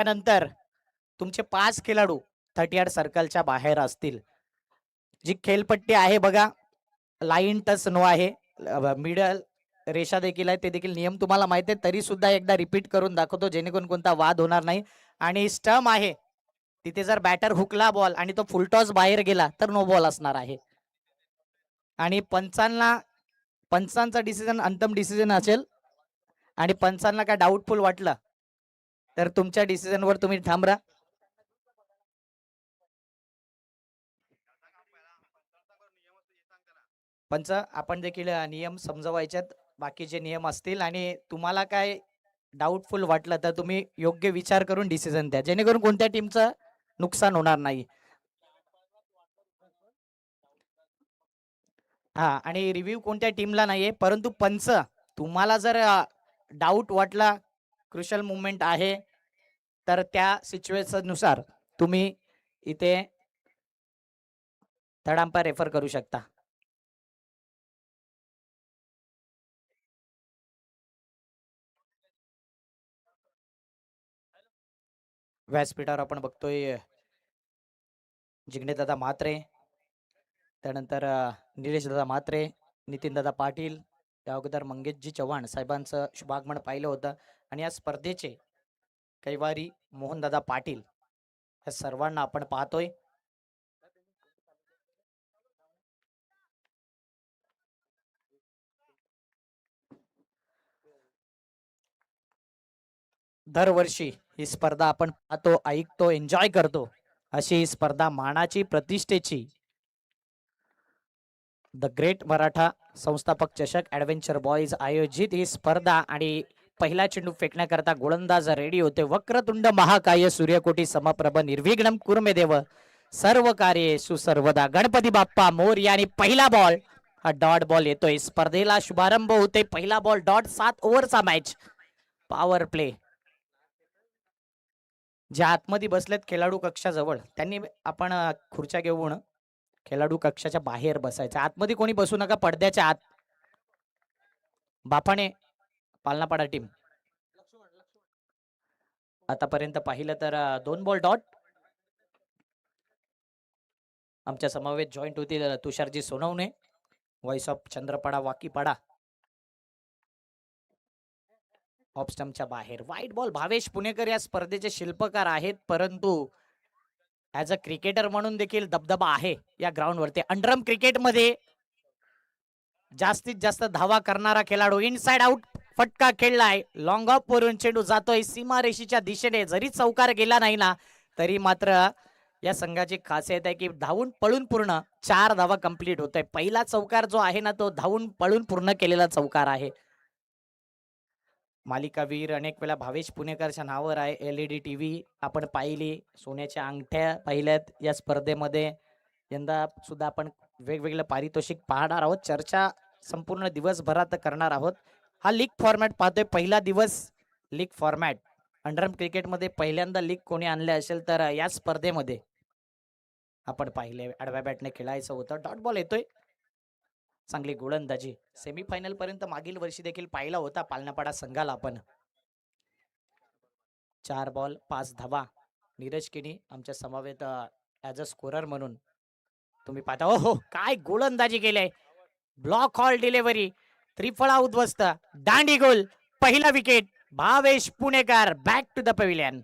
त्यानंतर तुमचे 5 खेळाडू 30 सर्कलच्या बाहेर असतील. जी खेळपट्टी आहे बघा, लाईन टच नो आहे, मिडल रेषा देखील आहे, ते देखील नियम तुम्हाला माहिती आहे, तरी सुद्धा एकदा रिपीट करून दाखवतो जेणेकरून कोणता वाद होणार नाही. आणि स्टंप आहे, तिथे जर बॅटर हुकला बॉल आणि तो फुलटॉस बाहेर गेला तर नो बॉल असणार आहे. आणि पंचांचा डिसिजन अंतिम डिसिजन असेल. आणि पंचांना काय डाऊटफुल वाटलं तर तुमच्या डिसिजनवर तुम्ही ठाम राहा. पंच आपण देखील नियम समजवायच्यात, बाकीचे नियम असतील आणि तुम्हाला काय डाऊटफुल वाटलं तर तुम्ही योग्य विचार करून डिसिजन द्या जेणेकरून कोणत्या टीमचं नुकसान होणार नाही. हा, आणि रिव्ह्यू कोणत्या टीमला नाहीये, परंतु पंच तुम्हाला जर डाऊट वाटला, क्रुशल मुवमेंट आहे, तर त्या सिच्युएशन नुसार तुम्ही इथे थर्ड अंपायर रेफर करू शकता. व्यासपीठावर आपण बघतोय जिग्नेदादा म्हात्रे, त्यानंतर निलेशदादा म्हात्रे, नितीनदादा पाटील, त्या अगोदर मंगेशजी चव्हाण साहेबांचं शुभागमन पाहिलं होतं. आणि या स्पर्धेचे कैवारी मोहनदादा पाटील या सर्वांना आपण पाहतोय. दरवर्षी ही स्पर्धा आपण पाहतो, ऐकतो, एन्जॉय करतो. अशी ही स्पर्धा मानाची, प्रतिष्ठेची द ग्रेट मराठा संस्थापक चषक ऍडव्हेंचर बॉईज आयोजित ही स्पर्धा. आणि पहिला चेंडू फेकण्याकरता गोलंदाज रेडी होते. वक्रतुंड महाकाय सूर्यकोटी समप्रभ निर्विघ्नम कुर्मे देव सर्व कार्ये सुसर्वदा गणपती बाप्पा मोरया. आणि पहिला बॉल हा डॉट बॉल येतोय. स्पर्धेला शुभारंभ होते. पहिला बॉल डॉट. 7 ओव्हरचा मॅच. Power play. ज्या आतमध्ये बसलेत खेळाडू कक्षाजवळ त्यांनी आपण खुर्च्या घेऊन खेळाडू कक्षाच्या बाहेर बसायचं. आतमध्ये कोणी बसू नका, पडद्याच्या आत. बापाने पालनापाडा टीम आतापर्यंत पाहिलं तर 2 बॉल डॉट. आमच्या समवेत जॉईंट होतील तुषारजी Sonawane, voice of Chandrapada वाकीपाडा. Of स्टंपच्या बाहेर व्हाईट बॉल. भावेश पुणेकर या स्पर्धेचे शिल्पकार आहेत, परंतु ऍज अ क्रिकेटर म्हणून देखील दबदबा आहे या ग्राउंडवरती. अंडरम क्रिकेटमध्ये जास्तीत जास्त धावा करणारा खेळाडू. इनसाइड आउट फटका खेळलाय. लॉंग ऑफ वरून चेंडू जातोय सीमारेषेच्या दिशेने. जरी चौकार गेला नाही ना तरी मात्र या संघाची खासियत आहे की धावून पळून पूर्ण 4 धावा कंप्लीट होत आहे. पहिला चौकार जो आहे ना तो धावून पळून पूर्ण केलेला चौकार आहे. मालिकावीर अनेक वेळा भावेश पुणेकरच्या नावावर आहे. LED टीव्ही आपण पाहिली, सोन्याच्या अंगठ्या पाहिल्यात या स्पर्धेमध्ये. यंदा सुद्धा आपण वेगवेगळं पारितोषिक पाहणार आहोत. चर्चा संपूर्ण दिवसभरात करणार आहोत. हा लीग फॉर्मॅट पाहतोय. पहिला दिवस लीग फॉर्मॅट. अंडरम क्रिकेटमध्ये पहिल्यांदा लीग कोणी आणले असेल तर या स्पर्धेमध्ये आपण पाहिले. आडव्या बॅटने खेळायचं होतं. डॉट बॉल येतोय. चांगली गोलंदाजी. सेमीफायनल पर्यंत मागील वर्षी देखील पाहिला होता पालनापाडा संघाला आपण. 4 बॉल 5 धावा. नीरज किनी आमच्या समवेत ऍज अ स्कोरर म्हणून तुम्ही पाहता. हो, काय गोलंदाजी केले. Block hall delivery. त्रिफळा उद्ध्वस्त. दांडी गोल. पहिला wicket. Bhavesh Punekar back to the pavilion.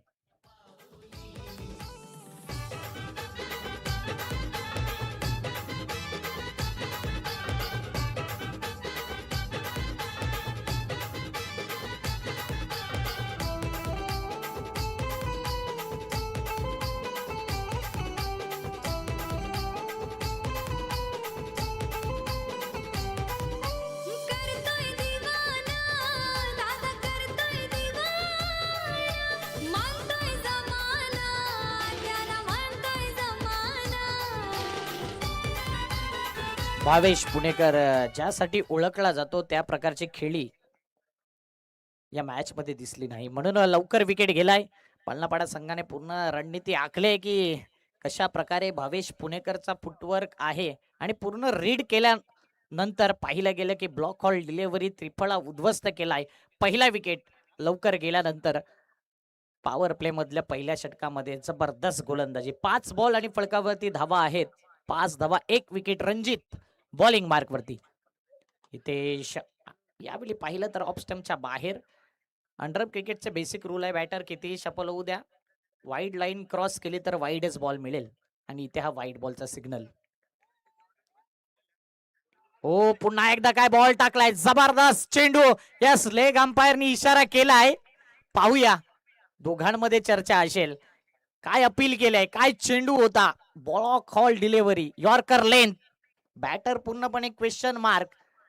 Bhavesh Punekar ज्यासाठी ओळखला जातो त्या प्रकारची खेळी या मॅच मध्ये दिसली नाही, म्हणून लवकर विकेट गेलाय. पालनापाडा संघाने पूर्ण रणनीती आखले की कशा प्रकारे भावेश पुणेकरचा फुटवर्क आहे. आणि पूर्ण रीड केल्यानंतर पाहिलं गेलं की ब्लॉक हॉल डिलिव्हरी त्रिफळा उद्ध्वस्त केलाय. पहिला विकेट लवकर गेल्यानंतर पॉवर प्ले मधल्या पहिल्या षटकामध्ये जबरदस्त गोलंदाजी, 5 बॉल आणि फलकावरती धावा आहेत, 5 धावा, 1 विकेट. रणजित बॉलिंग मार्क वरती. इथे यावेळी पाहिलं तर ऑफ स्टंपच्या बाहेर. अंडर क्रिकेटचे बेसिक रूल आहे, बॅटर कितीही शफल होऊ द्या, वाईड लाईन क्रॉस केली तर वाईडच बॉल मिळेल, आणि इथे हा वाईड बॉलचा सिग्नल. हो, पुन्हा एकदा काय बॉल टाकलाय, जबरदस्त चेंडू. यस, लेग अंपायरनी इशारा केलाय. पाहूया दोघांमध्ये चर्चा असेल. काय अपील केलंय, काय चेंडू होता, blockhole delivery, yorker length. Batter पूर्णपणे क्वेश्चन मार्क.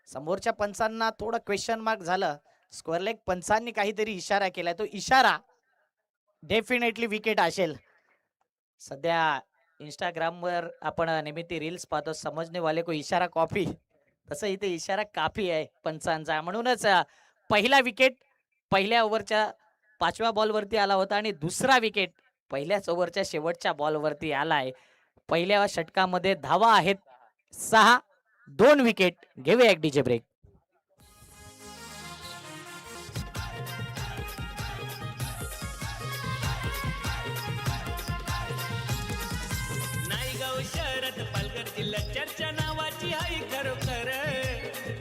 समोरच्या पंचांना थोडं क्वेश्चन मार्क झालं. स्क्वेअर लेग पंचांनी काहीतरी इशारा केलाय, तो इशारा डेफिनेटली विकेट असेल. सध्या इंस्टाग्रामवर आपण नेहमी रील्स पाहतो, समजने वाले को इशारा कॉपी, तसं इथे इशारा काफी आहे पंचांचा. म्हणूनच पहिला विकेट पहिल्या ओव्हरच्या 5व्या बॉलवरती आला होता, आणि दुसरा विकेट पहिल्याच ओव्हरच्या शेवटच्या बॉलवरती आलाय. पहिल्या षटकामध्ये धावा आहेत 6, 2 विकेट. घेऊया एक डीजे ब्रेक. नायगाव शहरात पालघर जिल्ह्यात चर्चा नावाची आई खरोखर.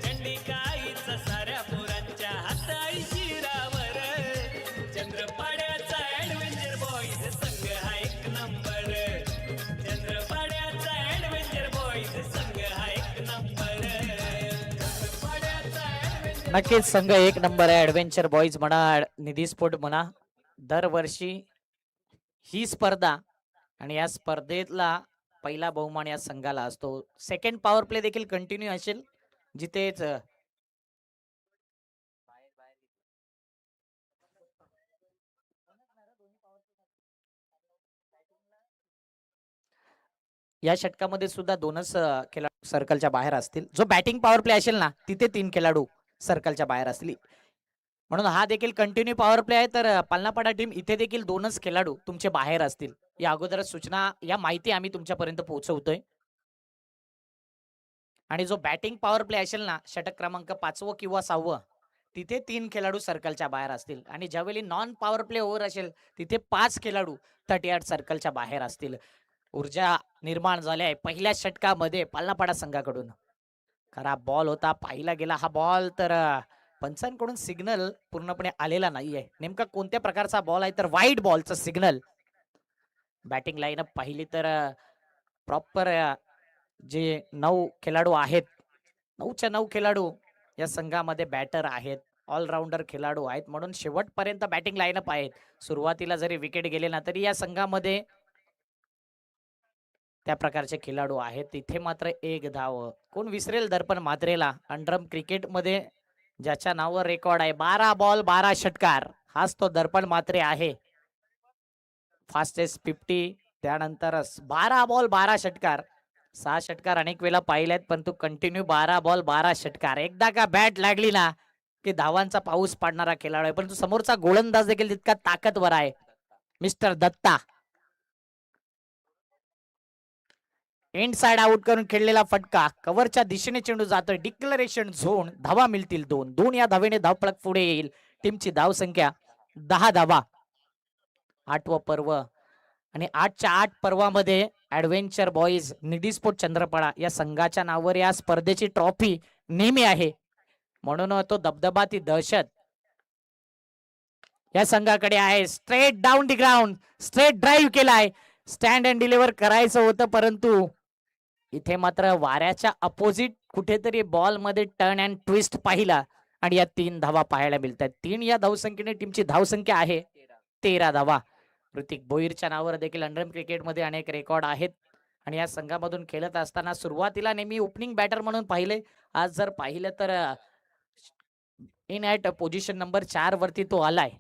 चंडिकाईचा साऱ्या पोरांच्या हात आई शिरावर. चंद्रपाड्याचा ऍडव्हेंचर बॉईज संघ हा एक नंबर. चंद्रपाड्याचा ऍडव्हेंचर बॉईज संघ हा एक नंबर. नक्कीच संघ एक नंबर आहे. ऍडव्हेंचर बॉईज म्हणा, निधी स्पोर्ट म्हणा, दरवर्षी ही स्पर्धा, आणि या स्पर्धेतला पहिला बहुमान या संघाला असतो. सेकंड पॉवर प्ले देखील कंटिन्यू असेल, जिथेच या षटकामध्ये सुद्धा 2च खेळाडू सर्कलच्या बाहेर असतील. जो बॅटिंग पॉवर प्ले असेल ना, तिथे 3 खेळाडू सर्कलच्या बाहेर असतील. म्हणून हा देखील कंटिन्यू पॉवर प्ले आहे. तर पालनापाडा टीम, इथे देखील 2च खेळाडू तुमचे बाहेर असतील. या अगोदर सूचना, या माहिती आम्ही तुमच्यापर्यंत पोहोचवतोय. आणि जो बॅटिंग पॉवर प्ले असेल ना, षटक क्रमांक 5वं किंवा 6वं, तिथे 3 खेळाडू सर्कलच्या बाहेर असतील. आणि ज्यावेळी नॉन पॉवर प्ले ओव्हर असेल, तिथे 5 खेळाडू 38 सर्कलच्या बाहेर असतील. ऊर्जा निर्माण झाली आहे पहिल्या षटकामध्ये पालनापाडा संघाकडून. खराब बॉल होता, पाहिला गेला हा बॉल, तर पंचांकडून सिग्नल पूर्णपणे आलेला नाहीये. नेमका कोणत्या प्रकारचा बॉल आहे, तर वाईड बॉलचा सिग्नल. बॅटिंग लाईनअप पाहिली तर प्रॉपर जे 9 खेळाडू आहेत, 9च्या 9 खेळाडू या संघामध्ये बॅटर आहेत, ऑलराऊंडर खेळाडू आहेत. म्हणून शेवटपर्यंत बॅटिंग लाईनअप आहेत. सुरुवातीला जरी विकेट गेले ना, तरी या संघामध्ये त्या प्रकारचे खेळाडू आहेत. तिथे मात्र 1 धाव. कोण विसरेल दर्पण मात्रेला. अंडरम क्रिकेटमध्ये ज्याच्या नावावर रेकॉर्ड आहे 12 बॉल 12 षटकार, हाच तो दर्पण मात्रे आहे. फास्टेस्ट 50, त्यानंतर 12 बॉल 12 षटकार. 6 षटकार अनेक वेळा पाहिलेत, पण तो कंटिन्यू 12 बॉल 12 षटकार. एकदा का बॅट लागली ना, की धावांचा पाऊस पाडणारा खेळाडू आहे. परंतु समोरचा गोलंदाज देखील तितका ताकदवर आहे, mister Datta. Inside out करून खेळलेला फटका, कव्हरच्या दिशेने चेंडू जातोय, डिक्लरेशन झोन. धावा मिळतील 2. या धावेने धावफलक पुढे येईल. टीमची धाव संख्या 10 धावा. 8वं पर्व, आणि 8च्या 8 पर्वामध्ये ऍडव्हेंचर बॉईज निधी स्पोर्ट चंद्रपाडा या संघाच्या नावावर या स्पर्धेची ट्रॉफी नेहमी आहे. म्हणून तो दबदबा, ती दहशत या संघाकडे आहे. Straight down the ground, straight drive केलाय. स्टँड अँड डिलिव्हर करायचं होतं, परंतु इथे मात्र वाऱ्याच्या अपोजिट कुठेतरी बॉल मध्ये टर्न अँड ट्विस्ट पाहिला, आणि या 3 धावा पाहायला मिळतात. 3 या धावसंख्येने टीमची धावसंख्या आहे 13 धावा. ऋतिक भोईरच्या नावावर देखील अंडरम क्रिकेटमध्ये अनेक रेकॉर्ड आहेत. आणि या संघामधून खेळत असताना सुरुवातीला नेहमी ओपनिंग बॅटर म्हणून पाहिले. आज जर पाहिलं तर इन ॲट पोझिशन नंबर 4 वरती तो आलाय.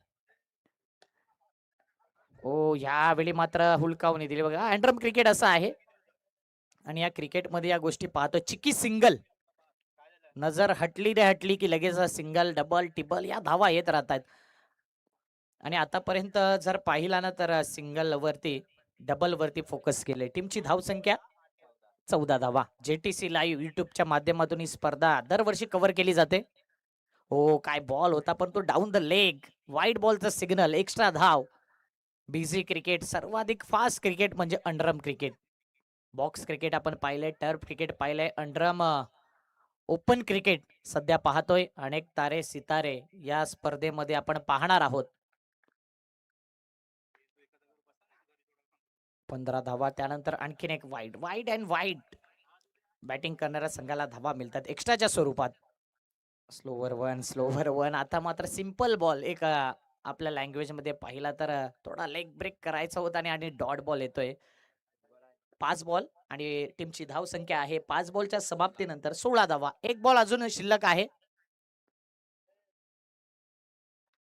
हो, यावेळी मात्र हुलकावणी दिली बघा. अंडरम क्रिकेट असं आहे, आणि या क्रिकेटमध्ये या गोष्टी पाहतो. चिकी सिंगल, नजर हटली रे हटली की लगेच सिंगल, डबल, टिबल या धावा येत राहतात. आणि आतापर्यंत जर पाहिला ना, तर सिंगल वरती, डबल वरती फोकस केले. टीमची धाव संख्या 14 धावा. JTC लाईव्ह युट्यूबच्या माध्यमातून ही स्पर्धा दरवर्षी कव्हर केली जाते. हो, काय बॉल होता, पण तो डाऊन द लेग, वाईड बॉलचा सिग्नल, एक्स्ट्रा धाव. बिझी क्रिकेट, सर्वाधिक फास्ट क्रिकेट म्हणजे अंडरम क्रिकेट. बॉक्स क्रिकेट आपण पाहिलंय, टर्फ क्रिकेट पाहिलंय, अंडरम ओपन क्रिकेट सध्या पाहतोय. अनेक तारे सितारे या स्पर्धेमध्ये आपण पाहणार आहोत. 15 धावा, त्यानंतर आणखीन एक wide, wide and wide. Batting करणाऱ्या संघाला धावा मिळतात एक्स्ट्राच्या स्वरूपात. Slower one. आता मात्र सिंपल बॉल एक आपल्या लँग्वेज मध्ये पाहिला तर थोडा लेग ब्रेक करायचा होता आणि डॉट बॉल येतोय. 5 बॉल आणि टीमची धाव संख्या आहे 5 बॉलच्या समाप्तीनंतर 16 धावा. एक बॉल अजून शिल्लक आहे.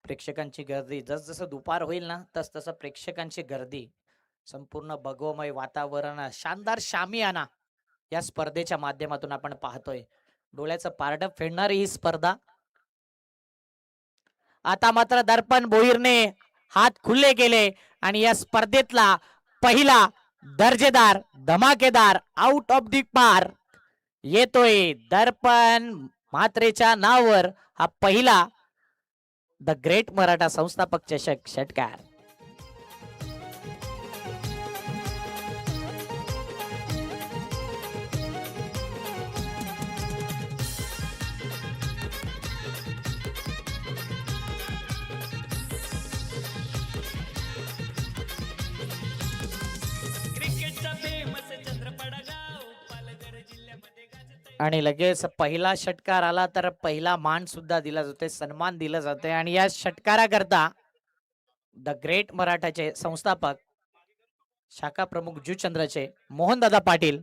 प्रेक्षकांची गर्दी जसं दुपार होईल ना तसं प्रेक्षकांची गर्दी, संपूर्ण भगवमय वातावरण, शानदार शामियाना या स्पर्धेच्या माध्यमातून आपण पाहतोय. डोळ्याचं पारडं फेडणारी ही स्पर्धा. आता मात्र दर्पण भोईरने हात खुले केले आणि या स्पर्धेतला पहिला दर्जेदार धमाकेदार आउट ऑफ दी पार येतोय. दर्पण म्हात्रेच्या नावावर हा पहिला द ग्रेट मराठा संस्थापक चषक षटकार. क्रिकेटचा फेमस चंद्रपडा गाव पालघर जिल्ह्यामध्ये गाजतंय. आणि लगेच पहिला षटकार आला तर पहिला मान सुद्धा दिला जातोय, सन्मान दिला जातोय. आणि या षटकाराकरता द ग्रेट मराठाचे संस्थापक शाखा प्रमुख जुचंद्रचे मोहनदादा पाटील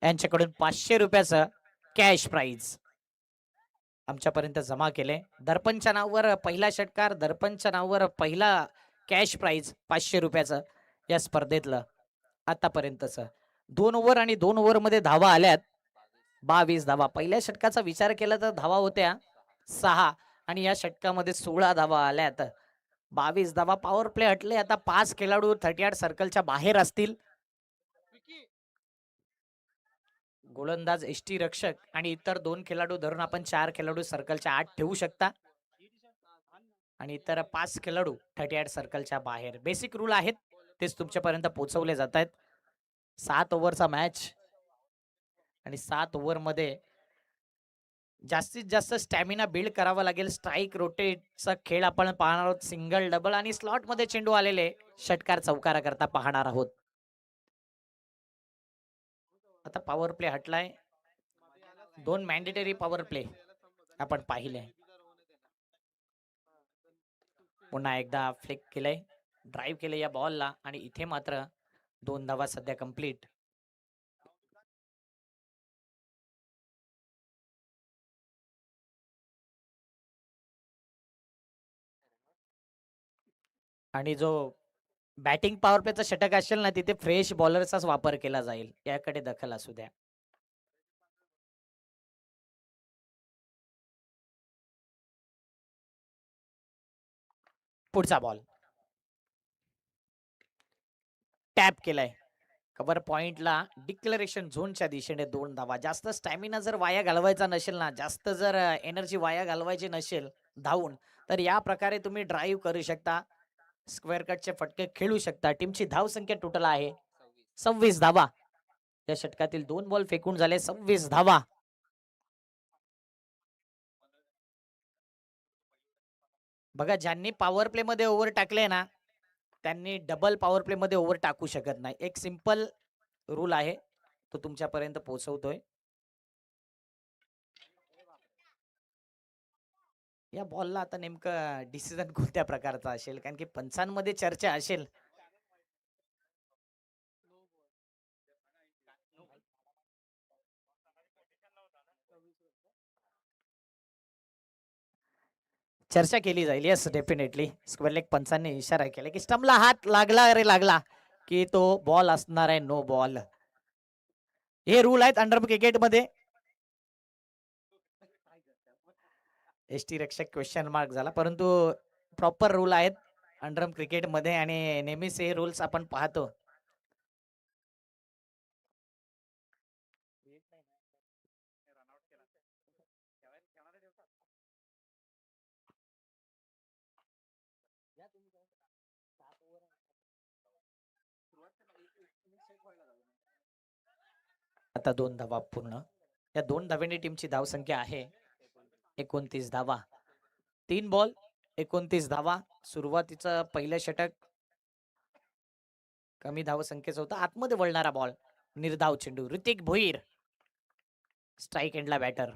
यांच्याकडून 500 रुपयाचं कॅश प्राइज आमच्यापर्यंत जमा केले. दर्पणच्या नावावर पहिला षटकार, दर्पणच्या नावावर पहिला कॅश प्राइज 500 रुपयाचं या स्पर्धेतलं आतापर्यंतच. 2 ओव्हर आणि 2 ओव्हर मध्ये धावा आल्यात 22 धावा. पहिल्या षटकाचा विचार केला तर धावा होत्या 6 आणि या षटकामध्ये 16 धावा आल्यात. 22 धावा. पॉवर प्ले हटले. आता 5 खेळाडू 38 सर्कलच्या बाहेर असतील. गोलंदाज, एष्टी रक्षक आणि इतर 2 खेळाडू धरून आपण 4 खेळाडू सर्कलच्या आत ठेवू शकता आणि इतर 5 खेळाडू 38 सर्कलच्या बाहेर. बेसिक रूल आहेत तेच तुमच्यापर्यंत पोहोचवले जात आहेत. 7 ओव्हरचा मॅच आणि 7 ओव्हर मध्ये जास्तीत जास्त स्टॅमिना बिल्ड करावा लागेल. स्ट्राईक रोटेटचा खेळ आपण पाहणार आहोत. सिंगल, डबल आणि स्लॉट मध्ये चेंडू आलेले षटकार चौकारा करता पाहणार आहोत. आता पॉवर प्ले हटलाय. 2 मॅन्डेटरी पॉवर प्ले आपण पाहिले. पुन्हा एकदा फ्लिक केलंय, ड्राईव्ह केले या बॉलला आणि इथे मात्र 2 धावा सध्या कंप्लीट. आणि जो बॅटिंग पॉवर प्लेचा षटक असेल ना तिथे फ्रेश बॉलरचाच वापर केला जाईल, याकडे दखल असू द्या. पुढचा बॉल टॅप केलाय. कव्हर पॉइंटला डिक्लरेशन झोनच्या दिशेने 2 धावा. जास्त स्टॅमिना जर वाया घालवायचा नसेल ना, जास्त जर एनर्जी वाया घालवायची नसेल धावून, तर या प्रकारे तुम्ही ड्राईव्ह करू शकता, स्क्वेअर कटचे फटके खेळू शकता. टीमची धाव संख्या टोटल आहे 26 धावा. या षटकातील 2 बॉल फेकून झाले 26 धावा. बघा, ज्यांनी पॉवर प्ले मध्ये ओव्हर टाकले ना त्यांनी डबल पॉवर प्ले मध्ये ओव्हर टाकू शकत नाही. एक सिंपल रूल आहे, तो तुमच्यापर्यंत पोहोचवतोय. या बॉलला आता नेमकं डिसिजन कोणत्या प्रकारचा असेल, कारण की पंचांमध्ये चर्चा असेल. चर्चा केली जाईल. Yes, definitely. स्क्वेअर लेग पंचांनी इशारा केला की स्टंपला हात लागला, अरे लागला की तो बॉल असणार आहे, नो बॉल. हे रूल आहेत अंडर क्रिकेटमध्ये. एसटी रक्षक क्वेश्चन मार्क झाला, परंतु प्रॉपर रूल आहेत अंडरम क्रिकेटमध्ये आणि नेहमीच हे रूल्स आपण पाहतो. आता 2 धावा पूर्ण. या 2 धाव्यांनी टीमची धावसंख्या आहे 29 धावा. 3 बॉल 29 धावा. सुरुवातीचं पहिलं षटक कमी धावसंख्येचं होतं. आतमध्ये वळणारा बॉल, निर्धाव चेंडू. ऋतिक भोईर स्ट्राईक एंडला बॅटर.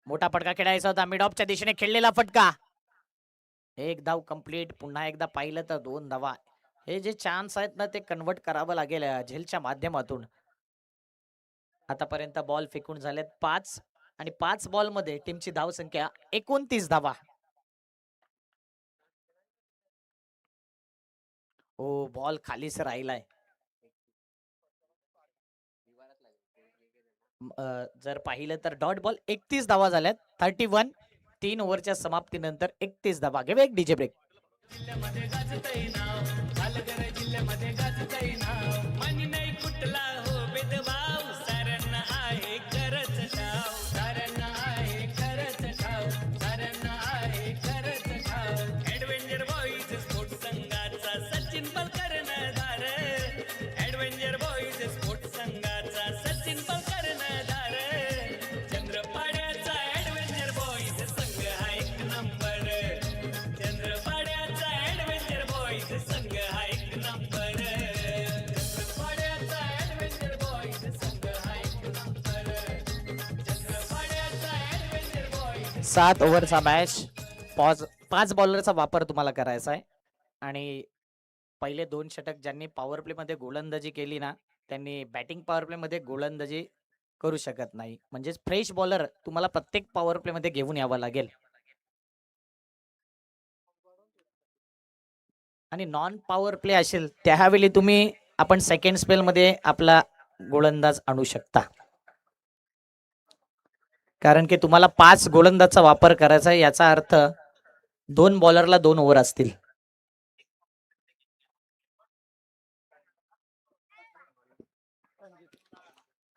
मोठा फटका खेळायचा होता. मिड ऑफच्या दिशेने खेळलेला फटका. 1 धाव कंप्लीट. पुन्हा एकदा पाहिलं तर 2 धावा. हे जे चान्स आहेत ना ते कन्वर्ट करावं लागेल झेलच्या माध्यमातून. आतापर्यंत बॉल फेकून झालेत 5 आणि 5 बॉल मध्ये टीमची धावसंख्या 29 धावा. ओ बॉल खालीच राहिलाय. जर पाहिलं तर डॉट बॉल 31 धावा झाल्यात. 31. 3 ओव्हरच्या समाप्तीनंतर 31 धावा. घेऊ एक डीजे ब्रेक. जिल्ह्यामध्ये गाजतय नाव, पालघर जिल्ह्यामध्ये गाजतय नाव. मनी नाही कुठला हो भेदभाव, साऱ्यांना आहे खरंच ठाव, साऱ्यांना आहे खरंच ठाव, साऱ्यांना आहे खरंच ठाव. ऍडव्हेंचर बॉईज स्पोर्ट्स संघाचा सचिन कर्णधार, ऍडव्हेंचर बॉईज स्पोर्ट्स संघाचा सचिन कर्णधार. चंद्रपाड्याचा ऍडव्हेंचर बॉईज संघ हा एक नंबर, चंद्रपाड्याचा ऍडव्हेंचर बॉईज संघ हा एक नंबर, चंद्रपाड्याचा ऍडव्हेंचर बॉईज संघ हा एक नंबर, चंद्रपाड्याचा ऍडव्हेंचर बॉईज. 7 ओव्हरचा मॅच. 5 बॉलरचा वापर तुम्हाला करायचा आहे आणि पहिले 2 षटक ज्यांनी पॉवर प्ले मध्ये गोलंदाजी केली ना त्यांनी बॅटिंग पॉवर प्ले मध्ये गोलंदाजी करू शकत नाही. म्हणजे फ्रेश बॉलर तुम्हाला प्रत्येक पॉवर प्ले मध्ये घेऊन यावं लागेल आणि नॉन पॉवर प्ले असेल त्यावेळी तुम्ही आपण सेकंड स्पेल मध्ये आपला गोलंदाज आणू शकता. कारण की तुम्हाला 5 गोलंदाजचा वापर करायचा आहे. याचा अर्थ 2 बॉलरला 2 ओव्हर असतील.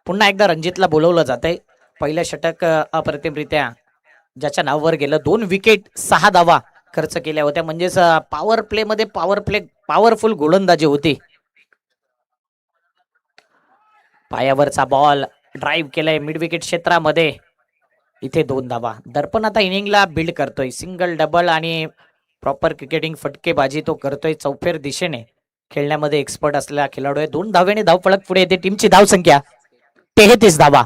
पुन्हा एकदा रणजितला बोलवलं जातंय. पहिलं षटक अप्रतिमरित्या ज्याच्या नावावर गेलं. 2 विकेट 6 धावा खर्च केल्या होत्या. म्हणजेच पॉवर प्ले मध्ये पॉवरफुल गोलंदाजी होती. पायावरचा बॉल ड्राईव्ह केलाय मिड विकेट क्षेत्रामध्ये. इथे 2 धावा. दर्पण आता इनिंगला बिल्ड करतोय. सिंगल डबल आणि प्रॉपर क्रिकेटिंग फटकेबाजी तो करतोय. चौफेर दिशेने खेळण्यामध्ये एक्सपर्ट असलेला खेळाडू आहे. 2 धावेने धावफलक पुढे येते. टीमची धावसंख्या 33 धावा.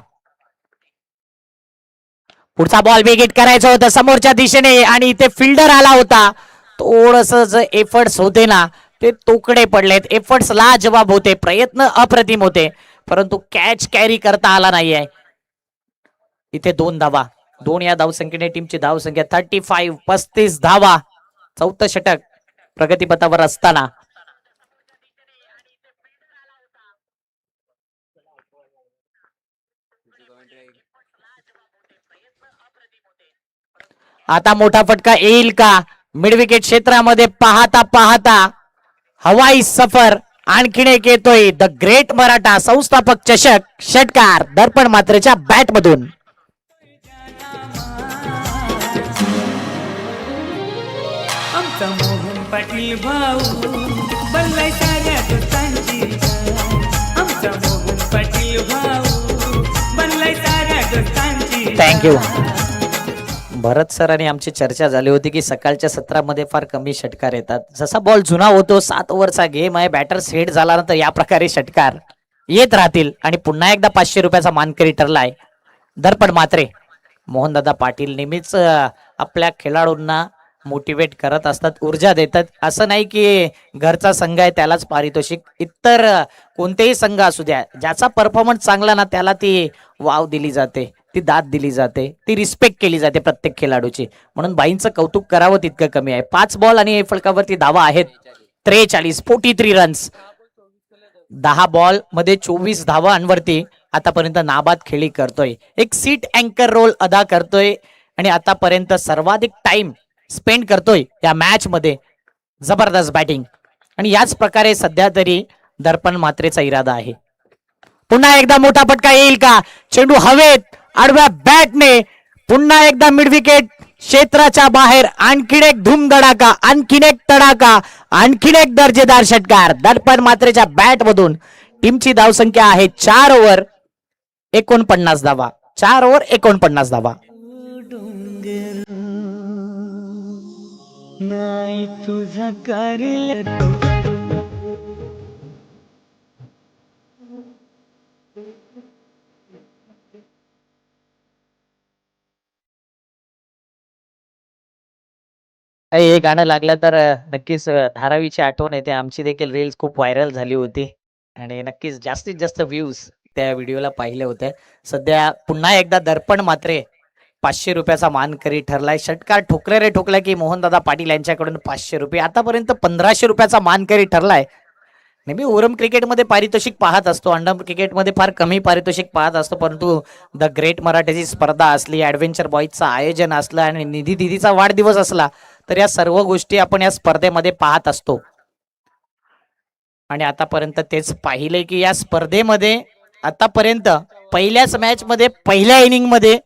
पुढचा बॉल विकेट करायचा होता समोरच्या दिशेने आणि इथे फिल्डर आला होता. थोडस जे एफर्ट्स होते ना ते तोकडे पडलेत. एफर्ट्स लाजवाब होते. प्रयत्न अप्रतिम होते परंतु कॅच कॅरी करता आला नाहीये. इथे 2 धावा. 2 या धावसंख्येने टीमची धावसंख्या 35 धावा. 4थं षटक प्रगतीपथावर असताना आता मोठा फटका येईल का? मिड विकेट क्षेत्रामध्ये पाहता पाहता हवाई सफर आणखीन एक येतोय. द ग्रेट मराठा संस्थापक चषक षटकार दर्पण मात्रेच्या बॅट मधून. आमचा मोहन पाटील भाऊ बनलाय साऱ्या दोस्तांची जान. आमचा मोहन पाटील भाऊ बनलाय साऱ्या दोस्तांची जान. थँक्यू. भरत सर आणि आमची चर्चा झाली होती की सकाळच्या सत्रामध्ये फार कमी षटकार येतात. जसा बॉल जुना होतो 7 ओव्हरचा गेम आहे. बॅटर सेट झाला तर या प्रकारे षटकार येत राहतील आणि पुन्हा एकदा 500 रुपयाचा मानकरी ठरलाय दर्पण मात्रे. मोहनदादा पाटील नेहमीच आपल्या खेळाडूंना मोटिवेट करत असतात, ऊर्जा देतात. असं नाही की घरचा संघ आहे त्यालाच पारितोषिक. इतर कोणतेही संघ असू द्या ज्याचा परफॉर्मन्स चांगला ना त्याला ती वाव दिली जाते, ती दाद दिली जाते, ती रिस्पेक्ट केली जाते प्रत्येक खेळाडूची. म्हणून बाईंचं कौतुक करावं तितकं कमी आहे. 5 बॉल आणि फलकावरती धावा आहेत 43 रन्स. 10 बॉल मध्ये 24 धावांवरती आतापर्यंत नाबाद खेळी करतोय. एक सीट अँकर रोल अदा करतोय आणि आतापर्यंत सर्वाधिक टाइम स्पेंड करतोय या मॅच मध्ये. जबरदस्त बॅटिंग आणि याच प्रकारे सध्या तरी दर्पण मात्रेचा इरादा आहे. पुन्हा एकदा मोठा फटका येईल का? चेंडू हवेत आडव्या बॅटने पुन्हा एकदा मिड विकेट क्षेत्राच्या बाहेर आणखीन एक धूमधडाका, आणखीन एक तडाका, आणखीन एक दर्जेदार षटकार. दर्पण मात्रेच्या बॅट मधून टीमची धावसंख्या आहे 4 ओव्हर 49 धावा. 4 ओव्हर 49 धावा. नाही तुझा करेल हे गाणं लागलं तर नक्कीच धारावीची आठवण येते. आमची देखील रील्स खूप व्हायरल झाली होती आणि नक्कीच जास्तीत जास्त व्ह्यूज त्या व्हिडिओला पाहिले होते. सध्या पुन्हा एकदा दर्पण मात्रे 500 रुपयाचा मानकरी ठरलाय. षटकार ठोकले रे ठोकला की मोहनदादा पाटील यांच्याकडून 500 रुपये. आतापर्यंत 1500 रुपयाचा मानकरी ठरलाय. नेहमी ओरम क्रिकेटमध्ये पारितोषिक पाहत असतो, अंडम क्रिकेटमध्ये फार कमी पारितोषिक पाहत असतो, परंतु द ग्रेट मराठीची स्पर्धा असली, ॲडव्हेंचर बॉईजचं आयोजन असलं आणि निधी दिदीचा वाढदिवस असला तर या सर्व गोष्टी आपण या स्पर्धेमध्ये पाहत असतो. आणि आतापर्यंत तेच पाहिले की या स्पर्धेमध्ये आतापर्यंत पहिल्याच मॅच मध्ये पहिल्या इनिंग मध्ये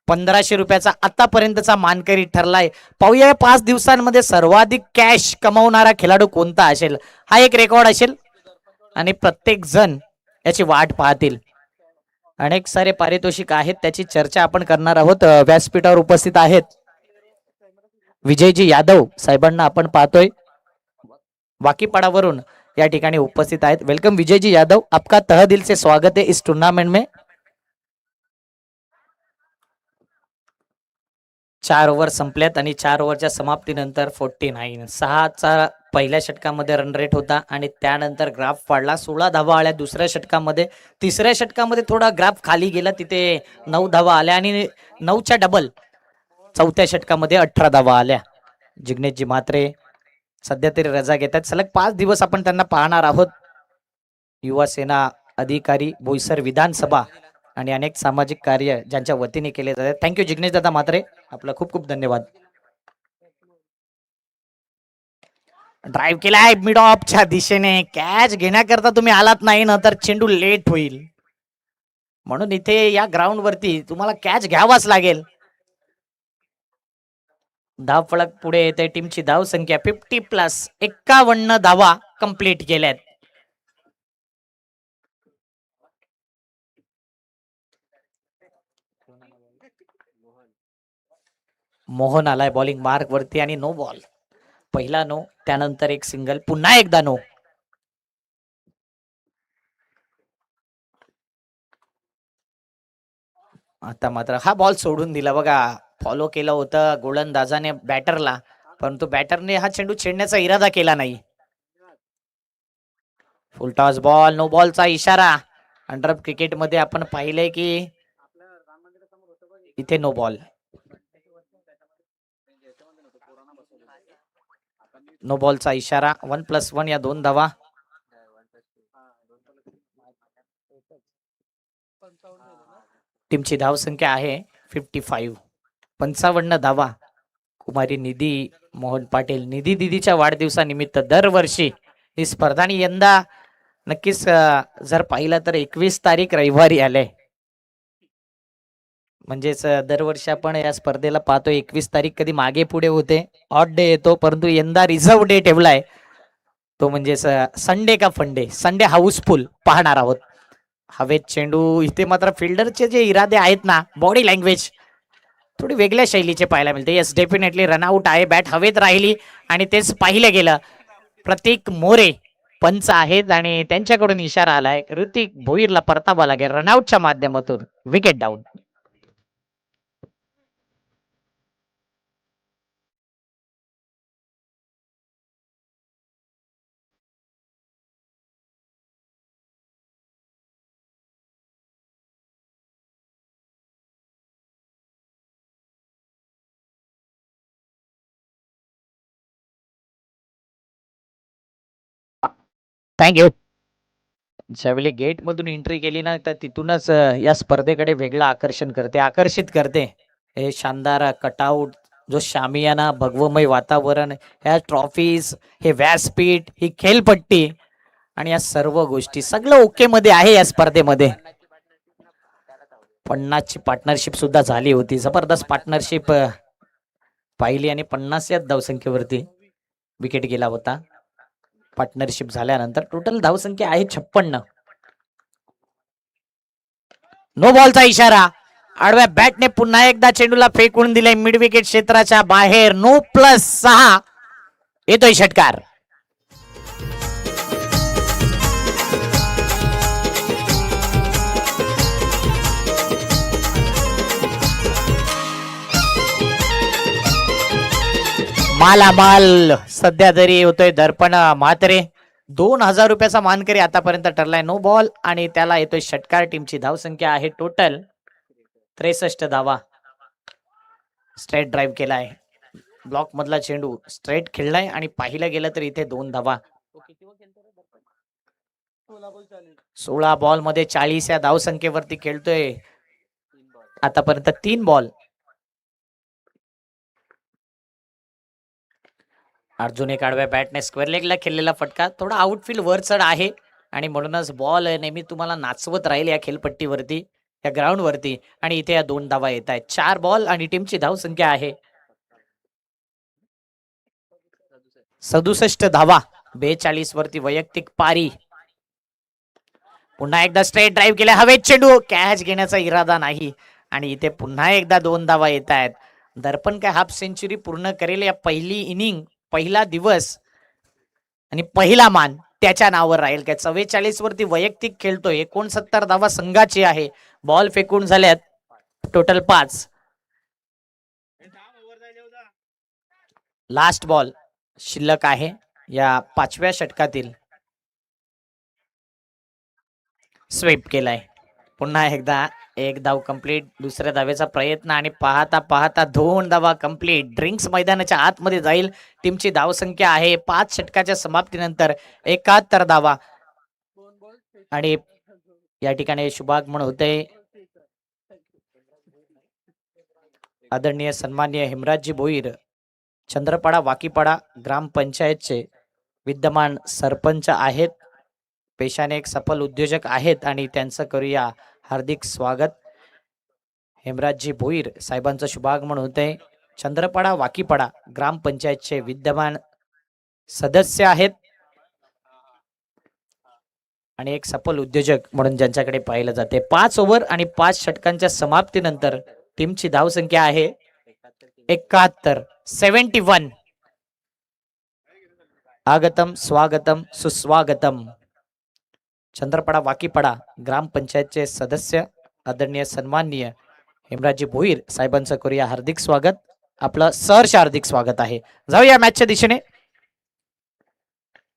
1500 रुपयाचा आतापर्यंतचा मानकरी ठरलाय. पाहूया 5 दिवसांमध्ये सर्वाधिक कॅश कमावणारा खेळाडू कोणता असेल. हा एक रेकॉर्ड असेल आणि प्रत्येक जण याची वाट पाहतील. अनेक सारे पारितोषिक आहेत, त्याची चर्चा आपण करणार आहोत. व्यासपीठावर उपस्थित आहेत विजयजी यादव साहेबांना आपण पाहतोय वाकीपाडावरून या ठिकाणी उपस्थित आहेत. वेलकम विजयजी यादव, आपका तह दिल से स्वागत है इस टूर्नामेंट में. 4 ओव्हर संपल्यात आणि 4 ओव्हरच्या समाप्तीनंतर 49 6चा पहिल्या षटकामध्ये रन रेट होता आणि त्यानंतर ग्राफ वाढला. 16 धावा आल्या दुसऱ्या षटकामध्ये. तिसऱ्या षटकामध्ये थोडा ग्राफ खाली गेला, तिथे 9 धावा आल्या आणि 9च्या डबल चौथ्या षटकामध्ये 18 धावा आल्या. जिग्नेशजी म्हात्रे सध्या तरी रजा घेतात. सलग 5 दिवस आपण त्यांना पाहणार आहोत. युवा सेना अधिकारी, बोईसर विधानसभा आणि अनेक सामाजिक कार्य ज्यांच्या वतीने केले जातात. थँक्यू जिग्नेश दादा म्हात्रे, आपला खूप खूप धन्यवाद. ड्राईव्ह केलाय मिड ऑफच्या दिशेने. कॅच घेण्याकरता तुम्ही आलात नाही ना तर चेंडू लेट होईल, म्हणून इथे या ग्राउंड वरती तुम्हाला कॅच घ्यावाच लागेल. धाव फलक पुढे येते. टीमची धाव संख्या 50+, 51 धावा कंप्लीट केल्यात. मोहन आलाय बॉलिंग मार्क वरती आणि नो बॉल. पहिला नो, त्यानंतर एक सिंगल, पुन्हा एकदा नो. आता मात्र हा बॉल सोडून दिला बघा. फॉलो केलं होतं गोलंदाजाने बॅटरला, परंतु बॅटरने हा चेंडू छेडण्याचा इरादा केला नाही. फुल टॉस बॉल, नो बॉलचा इशारा. अंडर क्रिकेट मध्ये आपण पाहिलंय की इथे नो बॉल. नो बॉलचा इशारा. 1+1 या 2 धावा. टीमची धाव संख्या आहे 55, 55 धावा. कुमारी निधी मोहन पाटील, निधी दिदीच्या वाढदिवसानिमित्त दरवर्षी ही स्पर्धा आणि यंदा नक्कीच जर पाहिलं तर 21 तारीख रविवारी आले. म्हणजेच दरवर्षी आपण या स्पर्धेला पाहतो 21 तारीख कधी मागे पुढे होते, ऑड डे येतो, परंतु यंदा रिझर्व डे ठेवलाय. तो म्हणजे संडे का फंडे, संडे हाऊसफुल पाहणार आहोत. हवेत चेंडू. इथे मात्र फिल्डरचे जे इरादे आहेत ना, बॉडी लँग्वेज थोडी वेगळ्या शैलीचे पाहायला मिळते. येस, डेफिनेटली रनआउट आहे. बॅट हवेत राहिली आणि तेच पाहिलं गेलं. प्रतीक मोरे पंच आहेत आणि त्यांच्याकडून इशारा आलाय. ऋतिक भोईरला परतावा लागेल रनआउटच्या माध्यमातून. Wicket down. थँक्यू. ज्यावेळी गेट मधून एंट्री केली ना, तर तिथूनच या स्पर्धेकडे वेगळं आकर्षित करते. हे शानदार कटआउट, जो शामियाना, भगवमय वातावरण, ह्या ट्रॉफीज, हे व्यासपीठ, ही खेळपट्टी आणि या सर्व गोष्टी सगळं ओके मध्ये आहे. या स्पर्धेमध्ये 50ची पार्टनरशिप सुद्धा झाली होती. जबरदस्त पार्टनरशिप पाहिली आणि 50 या धावसंख्येवरती विकेट गेला होता. पार्टनरशिप झाल्यानंतर टोटल धावसंख्या आहे 56. नो बॉलचा इशारा. आडव्या बॅटने पुन्हा एकदा चेंडूला फेकून दिले मिड विकेट क्षेत्राच्या बाहेर. नो +6 येतोय षटकार. मालामाल सध्या तरी होतोय दर्पण म्हात्रे. 2000 रुपयाचा मानकरी आतापर्यंत ठरलाय. नो बॉल आणि त्याला येतोय षटकार. टीमची धावसंख्या आहे टोटल 63 धावा. स्ट्रेट ड्राईव्ह केलाय. ब्लॉक मधला चेंडू स्ट्रेट खेळलाय आणि पाहिलं गेलं तर इथे 2 धावा. 16 बॉल मध्ये 40 या धावसंख्येवरती खेळतोय आतापर्यंत 3 बॉल. अर्जुन एक आडव्या बॅटने स्क्वेअर लेगला खेळलेला फटका थोडा आउटफील्ड वर चढ आहे आणि म्हणूनच बॉल नेहमी तुम्हाला नाचवत राहील या खेळपट्टीवरती, या ग्राउंड वरती. आणि इथे या 2 धावा येत आहेत. 4 बॉल आणि टीमची धावसंख्या आहे 67 धावा. 42 वरती वैयक्तिक पारी. पुन्हा एकदा स्ट्रेट ड्राईव्ह केला. हवेत चेंडू. कॅच घेण्याचा इरादा नाही आणि इथे पुन्हा एकदा 2 धावा येत आहेत. दर्पण काय हाफ सेंचुरी पूर्ण करेल या पहिली इनिंग, पहिला दिवस आणि पहिला मान त्याच्या नावावर राहील काय. 44 वरती वैयक्तिक खेळतोय. 69 धावा संघाची आहे. बॉल फेकून झाल्यात टोटल 5. लास्ट बॉल शिल्लक आहे या 5व्या षटकातील. स्वीप केलाय. पुन्हा एकदा एक धाव कंप्लीट. दुसऱ्या धावेचा प्रयत्न आणि पाहता पाहता 2 धावा कंप्लीट. ड्रिंक्स मैदानाच्या आतमध्ये जाईल. टीमची धावसंख्या आहे 5 षटकाच्या समाप्तीनंतर 71 धावा. आणि या ठिकाणी शुभागमन होते आदरणीय सन्माननीय हेमराजजी भोईर, चंद्रपाडा वाकीपाडा ग्रामपंचायतचे विद्यमान सरपंच आहेत. पेशाने एक सफल उद्योजक आहेत आणि त्यांचं करूया हार्दिक स्वागत. हेमराजजी भोईर साहेबांचं शुभागमन होते. चंद्रपाडा वाकीपाडा ग्रामपंचायतचे विद्यमान सदस्य आहेत आणि एक सफल उद्योजक म्हणून ज्यांच्याकडे पाहिलं जाते. 5 ओव्हर आणि 5 षटकांच्या समाप्तीनंतर टीमची धावसंख्या आहे 71. आगतम स्वागतम सुस्वागतम. चंद्रपाडा वाकीपाडा ग्रामपंचायतचे सदस्य आदरणीय सन्माननीय हेमराजजी भोईर साहेबांचं करूया हार्दिक स्वागत. आपलं सहर्ष हार्दिक स्वागत आहे. जाऊया मॅचच्या दिशेने.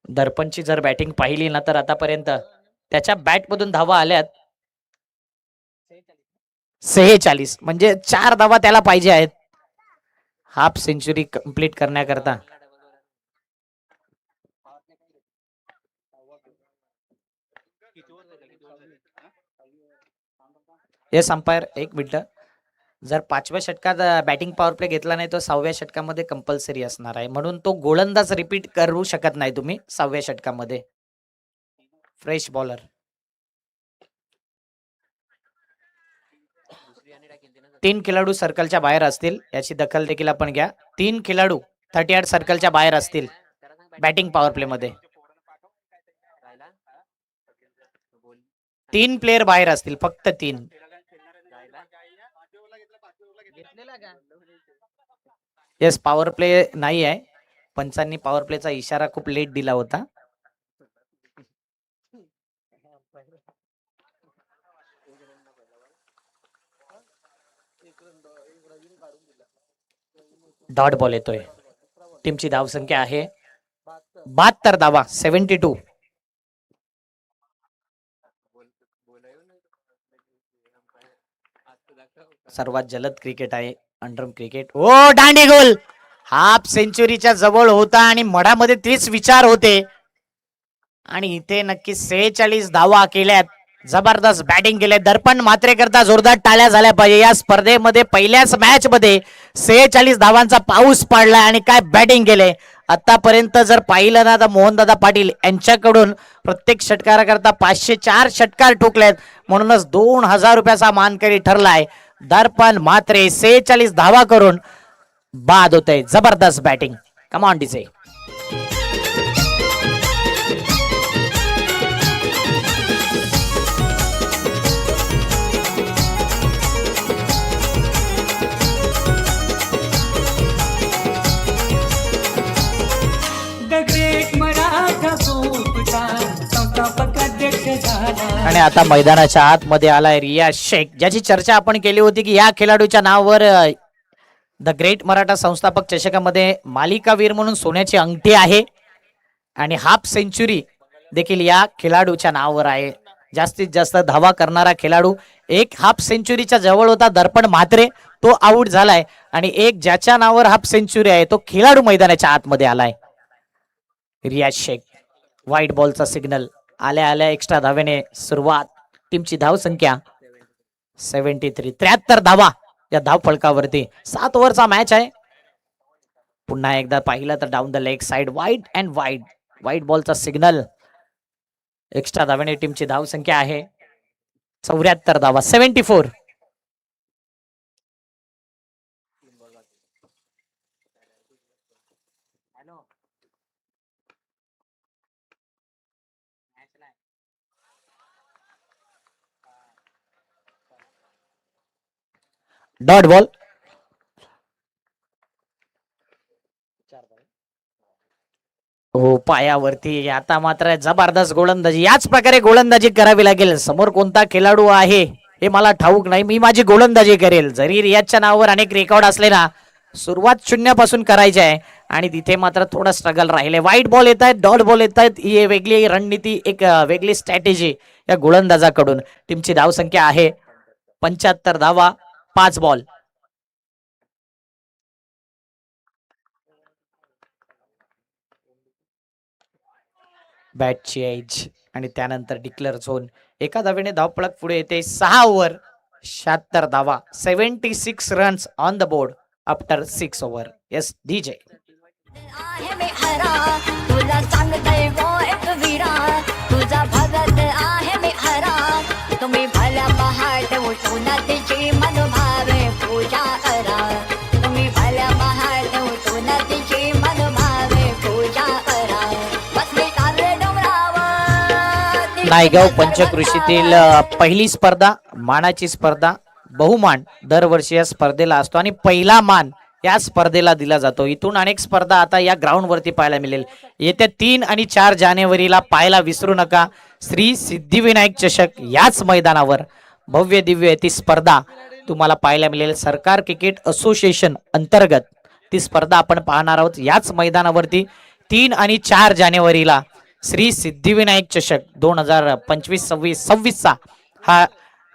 दर्पणची जर बॅटिंग पाहिली ना तर आतापर्यंत त्याच्या बॅट मधून धावा आल्यात 46. म्हणजे 4 धावा त्याला पाहिजे आहेत हाफ सेंचुरी कंप्लीट करण्याकरता. Yes umpire, 1 minute. जर 5व्या षटकात बॅटिंग पॉवर प्ले घेतला नाही तर 6व्या षटकामध्ये कंपल्सरी असणार आहे. म्हणून तो गोलंदाज रिपीट करू शकत नाही तुम्ही 6व्या षटकामध्ये. Fresh bowler. तीन खेळाडू सर्कलच्या बाहेर असतील याची दखल देखील आपण घ्या. 3 खेळाडू 38 सर्कलच्या बाहेर असतील बॅटिंग पॉवर प्ले मध्ये. 3 प्लेयर बाहेर असतील, फक्त 3. येस, पॉवर प्ले नाही आहे. पंचांनी पॉवर प्लेचा इशारा खूप लेट दिला होता. डॉट बॉल येतोय. टीमची धावसंख्या आहे 72 धावा. 72. सर्वात जलद क्रिकेट आहे अंडरम क्रिकेट. ओ दांडी गोल. हाफ सेंचुरीच्या जवळ होता आणि मडामध्ये तेच विचार होते आणि इथे नक्की 46 धावा केल्यात. जबरदस्त बॅटिंग केले. दर्पण मात्रे करता जोरदार टाळ्या झाल्या पाहिजे. या स्पर्धेमध्ये पहिल्याच मॅच मध्ये 46 धावांचा पाऊस पडला आणि काय बॅटिंग केले. आतापर्यंत जर पाहिलं ना तर मोहनदादा पाटील यांच्याकडून प्रत्येक षटकाराकरता 504 षटकार ठोकलेत. म्हणूनच 2000 रुपयाचा मानकरी ठरलाय. दर्पण मात्रे 46 धावा करून बाद होते, जबरदस्त batting. Come on DJ. The great Maratha पोपटा संस्थापक अध्यक्ष झाला. आणि आता मैदानाच्या आतमध्ये आलाय रियाज शेख, ज्याची चर्चा आपण केली होती की या खेळाडूच्या नावावर द ग्रेट मराठा संस्थापक चषकामध्ये मालिकावीर म्हणून सोन्याची अंगठी आहे आणि हाफ सेंचुरी देखील या खेळाडूच्या नावावर आहे. जास्तीत जास्त धावा करणारा खेळाडू. एक हाफ सेंचुरीच्या जवळ होता दर्पण म्हात्रे, तो आउट झालाय. आणि एक ज्याच्या नावावर हाफ सेंचुरी आहे तो खेळाडू मैदानाच्या आतमध्ये आलाय. रियाज शेख. व्हाईट बॉलचा सिग्नल. आल्या आल्या एक्स्ट्रा धावेने सुरुवात. टीमची धाव संख्या 73. 73 धावा या धाव फलकावरती. 7 ओव्हरचा मॅच आहे. पुन्हा एकदा पाहिलं तर डाऊन द लेग साइड वाईट अँड वाईट. व्हाईट बॉलचा सिग्नल. एक्स्ट्रा धावेने टीमची धाव संख्या आहे 74 धावा. 74. Dot ball. हो पायावरती. आता मात्र जबरदस्त गोलंदाजी. याच प्रकारे गोलंदाजी करावी लागेल. समोर कोणता खेळाडू आहे हे मला ठाऊक नाही, मी माझी गोलंदाजी करेल. जरी रियाजच्या नावावर अनेक रेकॉर्ड असले ना, सुरुवात शून्यापासून करायची आहे आणि तिथे मात्र थोडं स्ट्रगल राहिले. वाईट बॉल येत आहेत, डॉट बॉल येत आहेत. ही वेगळी रणनीती, एक वेगळी स्ट्रॅटेजी या गोलंदाजाकडून. टीमची धाव संख्या आहे 75 धावा. 5 बॉल. बॅटची एज आणि त्यानंतर डिक्लेअर झोन. एका धावेने धावपळक पुढे येते. 6 ओव्हर 76 धावा. 76 runs on the board after 6 over. Yes DJ. आहे मी हरा तुला सांगतोय वो एक वीरा तुझा भगत आहे मी हरा तुम्ही भल्या पहाट उठून तिची मनोभावे पूजा करा तुम्ही भल्या पहाट उठून तिची मनोभावे पूजा करा बसले तारे डोंगरावर नायगाव पंचकृषीतील पहिली स्पर्धा, मानाची स्पर्धा. बहुमान दरवर्षी या स्पर्धेला असतो आणि पहिला मान या स्पर्धेला दिला जातो. इथून अनेक स्पर्धा आता या ग्राउंड वरती पाहायला मिळेल. येत्या 3 आणि 4 जानेवारीला पाहायला विसरू नका. श्री सिद्धिविनायक चषक याच मैदानावर भव्य दिव्य ती स्पर्धा तुम्हाला पाहायला मिळेल. सरकार क्रिकेट असोसिएशन अंतर्गत ती स्पर्धा आपण पाहणार आहोत याच मैदानावरती 3 आणि 4 जानेवारीला. श्री सिद्धिविनायक चषक 2025-26 चा हा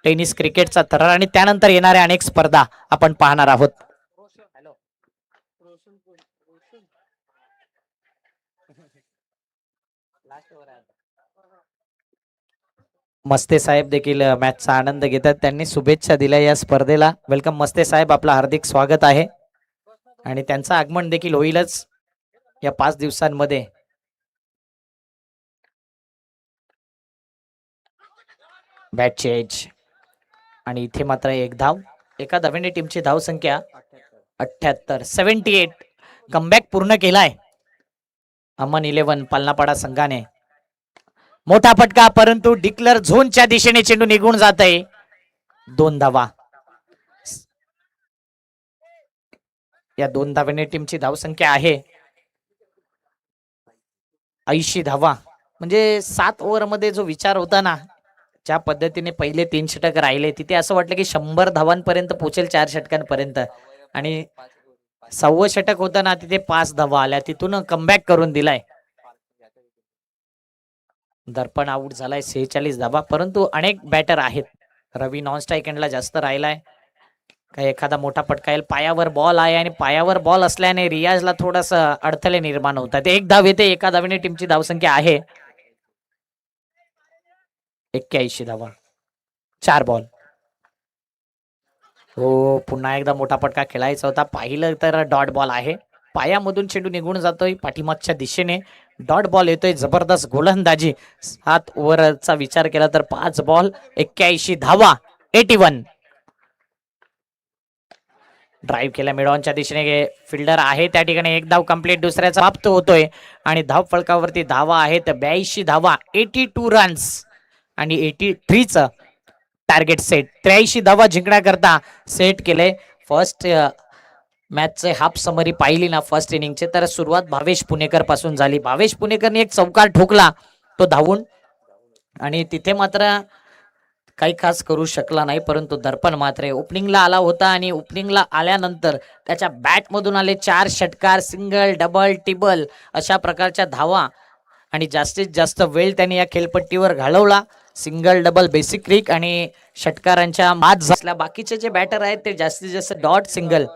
टेनिस क्रिकेटचा थरार आणि त्यानंतर येणाऱ्या अनेक स्पर्धा आपण पाहणार आहोत. मस्ते साहेब देखील मॅचचा आनंद घेतात. त्यांनी शुभेच्छा दिल्या या स्पर्धेला. वेलकम मस्ते साहेब, आपलं हार्दिक स्वागत आहे. आणि त्यांचं आगमन देखील होईलच या 5 दिवसांमध्ये. बॅटची एज आणि इथे मात्र एक धाव. एका धावेने टीमची धाव संख्या 78. 78. कमबॅक पूर्ण केलाय अमन 11 पालनापाडा संघाने. मोठा फटका, परंतु डिक्लेअर झोनच्या दिशेने चेंडू निघून जात आहे. 2 धावा. या 2 धावेने टीमची धाव संख्या आहे 80 धावा. म्हणजे 7 ओव्हर मध्ये जो विचार होता ना, ज्या पद्धतीने पहिले 3 षटक राहिले, तिथे असं वाटलं की 100 धावांपर्यंत पोहोचेल 4 षटकांपर्यंत. आणि 6वं षटक होतं ना, तिथे 5 धावा आल्या. तिथून कमबॅक करून दिलाय. दर्पण आउट झालाय 46 धावा. परंतु अनेक बॅटर आहेत. रवी नॉन स्ट्राईक एंडला जास्त राहिलाय. काही एखादा मोठा फटका येईल. पायावर बॉल आहे आणि पायावर बॉल असल्याने रियाजला थोडस अडथळे निर्माण होतात. 1 धाव येते. एका धावेने टीमची धावसंख्या आहे 81 धावा. 4 बॉल. हो पुन्हा एकदा मोठा फटका खेळायचा होता. पाहिलं तर डॉट बॉल आहे. पायामधून चेंडू निघून जातोय पाठीमागच्या दिशेने. डॉट बॉल येतोय. जबरदस्त गोलंदाजी. 7 ओव्हरचा विचार केला तर 5 बॉल 81 धावा. 81. ड्राईव्ह केला मिडॉनच्या दिशेने, फिल्डर आहे त्या ठिकाणी, एक धाव कंप्लीट, दुसऱ्याचा समाप्त होतोय आणि धाव फलकावरती धावा आहेत 82 धावा, 82 रन्स आणि 83च टार्गेट सेट. 83 धावा जिंकण्याकरता सेट केले. फर्स्ट मॅचचे हाफ समरी पाहिली ना फर्स्ट इनिंगचे, तर सुरुवात भावेश पुणेकर पासून झाली. भावेश पुणेकरने एक चौकार ठोकला तो धावून, आणि तिथे मात्र काही खास करू शकला नाही, परंतु दर्पण मात्र ओपनिंगला आला होता आणि ओपनिंगला आल्यानंतर त्याच्या बॅटमधून आले 4 षटकार, सिंगल, डबल, टिबल अशा प्रकारच्या धावा, आणि जास्तीत जास्त वेळ त्यांनी या खेळपट्टीवर घालवला. सिंगल, डबल, बेसिक क्रिक आणि षटकारांच्या मात असल्या. बाकीचे जे बॅटर आहेत ते जास्तीत जास्त डॉट, सिंगल.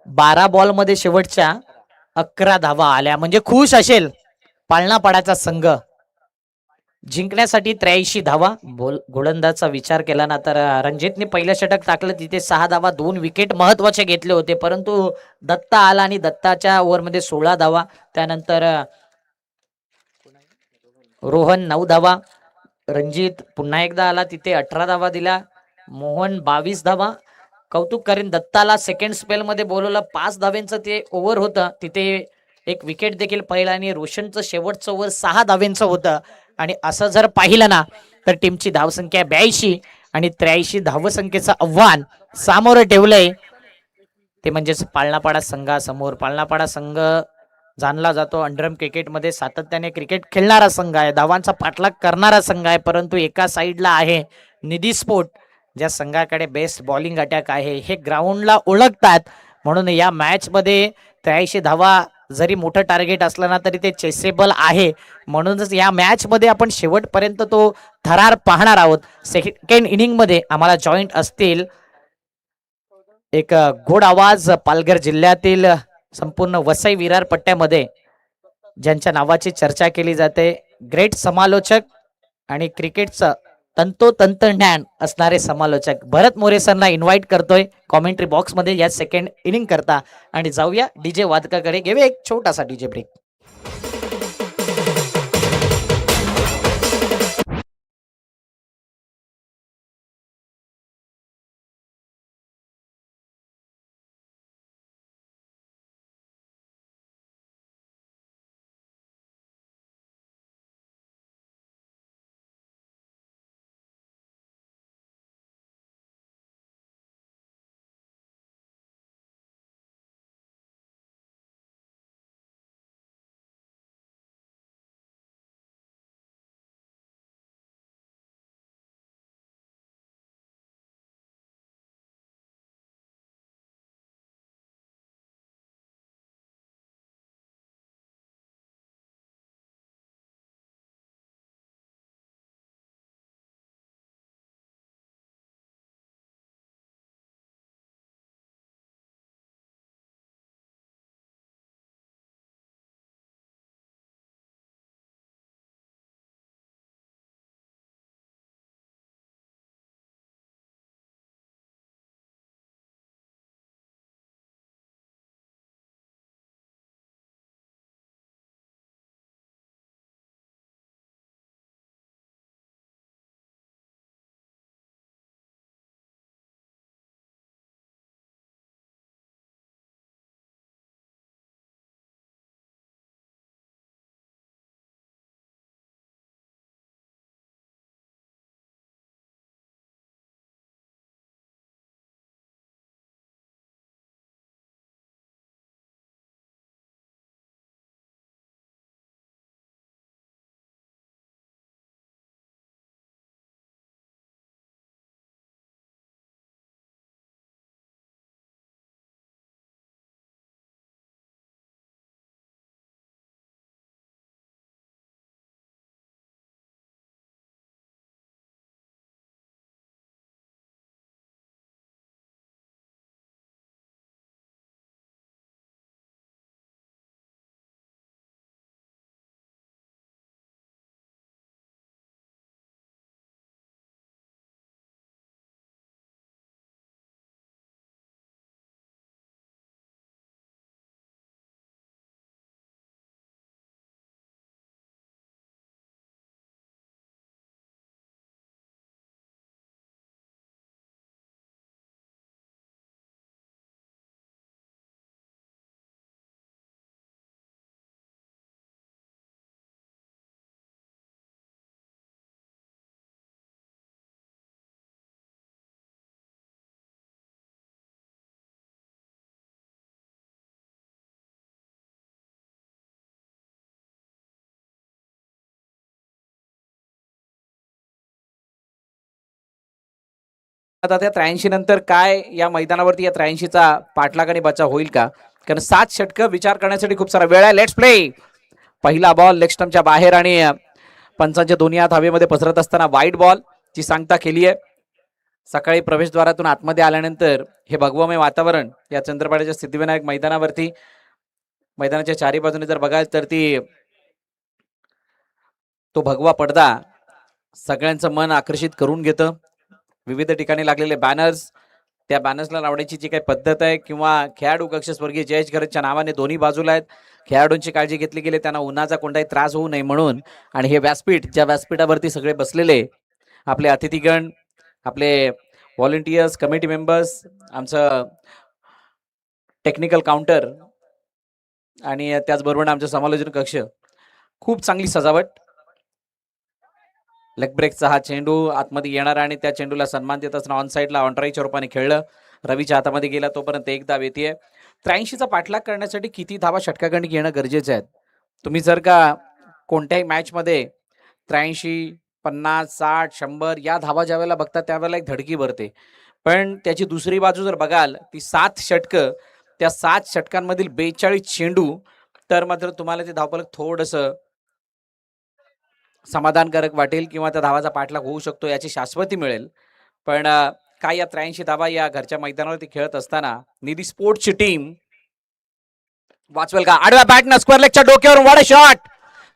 12 बॉल मध्ये शेवटच्या 11 धावा आल्या, म्हणजे खुश असेल पाळणापाडाचा संघ. जिंकण्यासाठी 83 धावा. गोलंदाजचा विचार केला ना तर रणजितने पहिलं षटक टाकलं, तिथे 6 धावा, 2 विकेट महत्वाचे घेतले होते, परंतु दत्ता आला आणि दत्ताच्या ओव्हरमध्ये 16 धावा. त्यानंतर रोहन 9 धावा. रणजित पुन्हा एकदा आला, तिथे 18 धावा दिला. मोहन 22 धावा. कौतुक करेन दत्ताला सेकंड स्पेल मध्ये बोलवलं, 5 धाव्यांचं ते ओव्हर होतं, तिथे एक विकेट देखील पहिला, आणि रोशनचं शेवटचं ओव्हर 6 धाव्यांचं होतं. आणि असं जर पाहिलं ना तर टीमची धावसंख्या 82 आणि 83 धावसंख्येचं आव्हान सामोरं ठेवलंय, ते म्हणजेच पाळणापाडा संघासमोर. पाळणापाडा संघ जाणला जातो अंडरम क्रिकेटमध्ये सातत्याने क्रिकेट खेळणारा संघ आहे, धावांचा पाठलाग करणारा संघ आहे, परंतु एका साईडला आहे निधी स्पोर्ट, ज्या संघाकडे बेस्ट बॉलिंग अटॅक आहे. हे ग्राउंडला ओळखतात, म्हणून या मॅच मध्ये 83 धावा जरी मोठं टार्गेट असलं ना तरी ते चेसेबल आहे. म्हणूनच या मॅच मध्ये आपण शेवटपर्यंत तो थरार पाहणार आहोत. सेकंड इनिंग मध्ये आम्हाला जॉईंट असतील एक गोड आवाज पालघर जिल्ह्यातील संपूर्ण वसई विरार पट्ट्यामध्ये ज्यांच्या नावाची चर्चा केली जाते, ग्रेट समालोचक आणि क्रिकेटचं तंतोतंत ज्ञान असणारे समालोचक भरत मोरे सरना इन्व्हाइट करतोय कॉमेंट्री बॉक्स मध्ये या सेकंड इनिंग करता. आणि जाऊया डीजे वादकाकडे, घेऊया एक छोटासा डीजे ब्रेक. आता त्या 83 नंतर काय या मैदानावरती या 83चा पाठलाग आणि बचाव होईल का? कारण 7 षटकं विचार करण्यासाठी खूप सारा वेळ आहे. Let's play. पहिला बॉल लेग स्टंपच्या बाहेर आणि पंचांच्या दोन्ही हात हवेमध्ये पसरत असताना वाईड बॉल ची सांगता केली आहे. सकाळी प्रवेशद्वारातून आतमध्ये आल्यानंतर हे भगवमय वातावरण या चंद्रपाड्याच्या सिद्धिविनायक मैदानावरती मैदानाच्या चारी बाजूने जर बघाल तर तो भगवा पडदा सगळ्यांचं मन आकर्षित करून घेतं. विविध ठिकाणी लागलेले बॅनर्स, त्या बॅनर्सला लावण्याची जी काही पद्धत आहे किंवा खेळाडू कक्ष स्वर्गीय जयेश गरजच्या नावाने दोन्ही बाजूला आहेत. खेळाडूंची काळजी घेतली गेली, त्यांना उन्हाचा कोणताही त्रास होऊ नये म्हणून. आणि हे व्यासपीठ, ज्या व्यासपीठावरती सगळे बसलेले आपले अतिथीगण, आपले व्हॉलेंटियर्स, कमिटी मेंबर्स, आमचं टेक्निकल काउंटर आणि त्याचबरोबर आमचं समालोचन कक्ष, खूप चांगली सजावट. लेग ब्रेकचा हा चेंडू आतमध्ये येणार आणि त्या चेंडूला सन्मान देत असताना ऑन साईडला ऑनड्राईच्या रूपाने खेळलं. रवीच्या हातामध्ये गेला तोपर्यंत एक धाव येते. 83चा पाठलाग करण्यासाठी किती धावा षटकागणिक येणं गरजेचं आहे. तुम्ही जर का कोणत्याही मॅचमध्ये 83, 50, 60, 100 या धावा ज्या वेळेला बघता त्यावेळेला एक धडकी भरते. पण त्याची दुसरी बाजू जर बघाल ती 7 षटकं, त्या 7 षटकांमधील 42 चेंडू, तर मात्र तुम्हाला ते धावफलक थोडंसं समाधानकारक वाटेल किंवा त्या धावाचा पाठलाग होऊ शकतो याची शाश्वती मिळेल. पण काय या 83 धावा या घरच्या मैदानावरती खेळत असताना निधी स्पोर्ट्सची टीम वाचवेल का? आडव्या बॅटनं स्क्वेअर लेगच्या डोक्यावरून वाडे शॉट,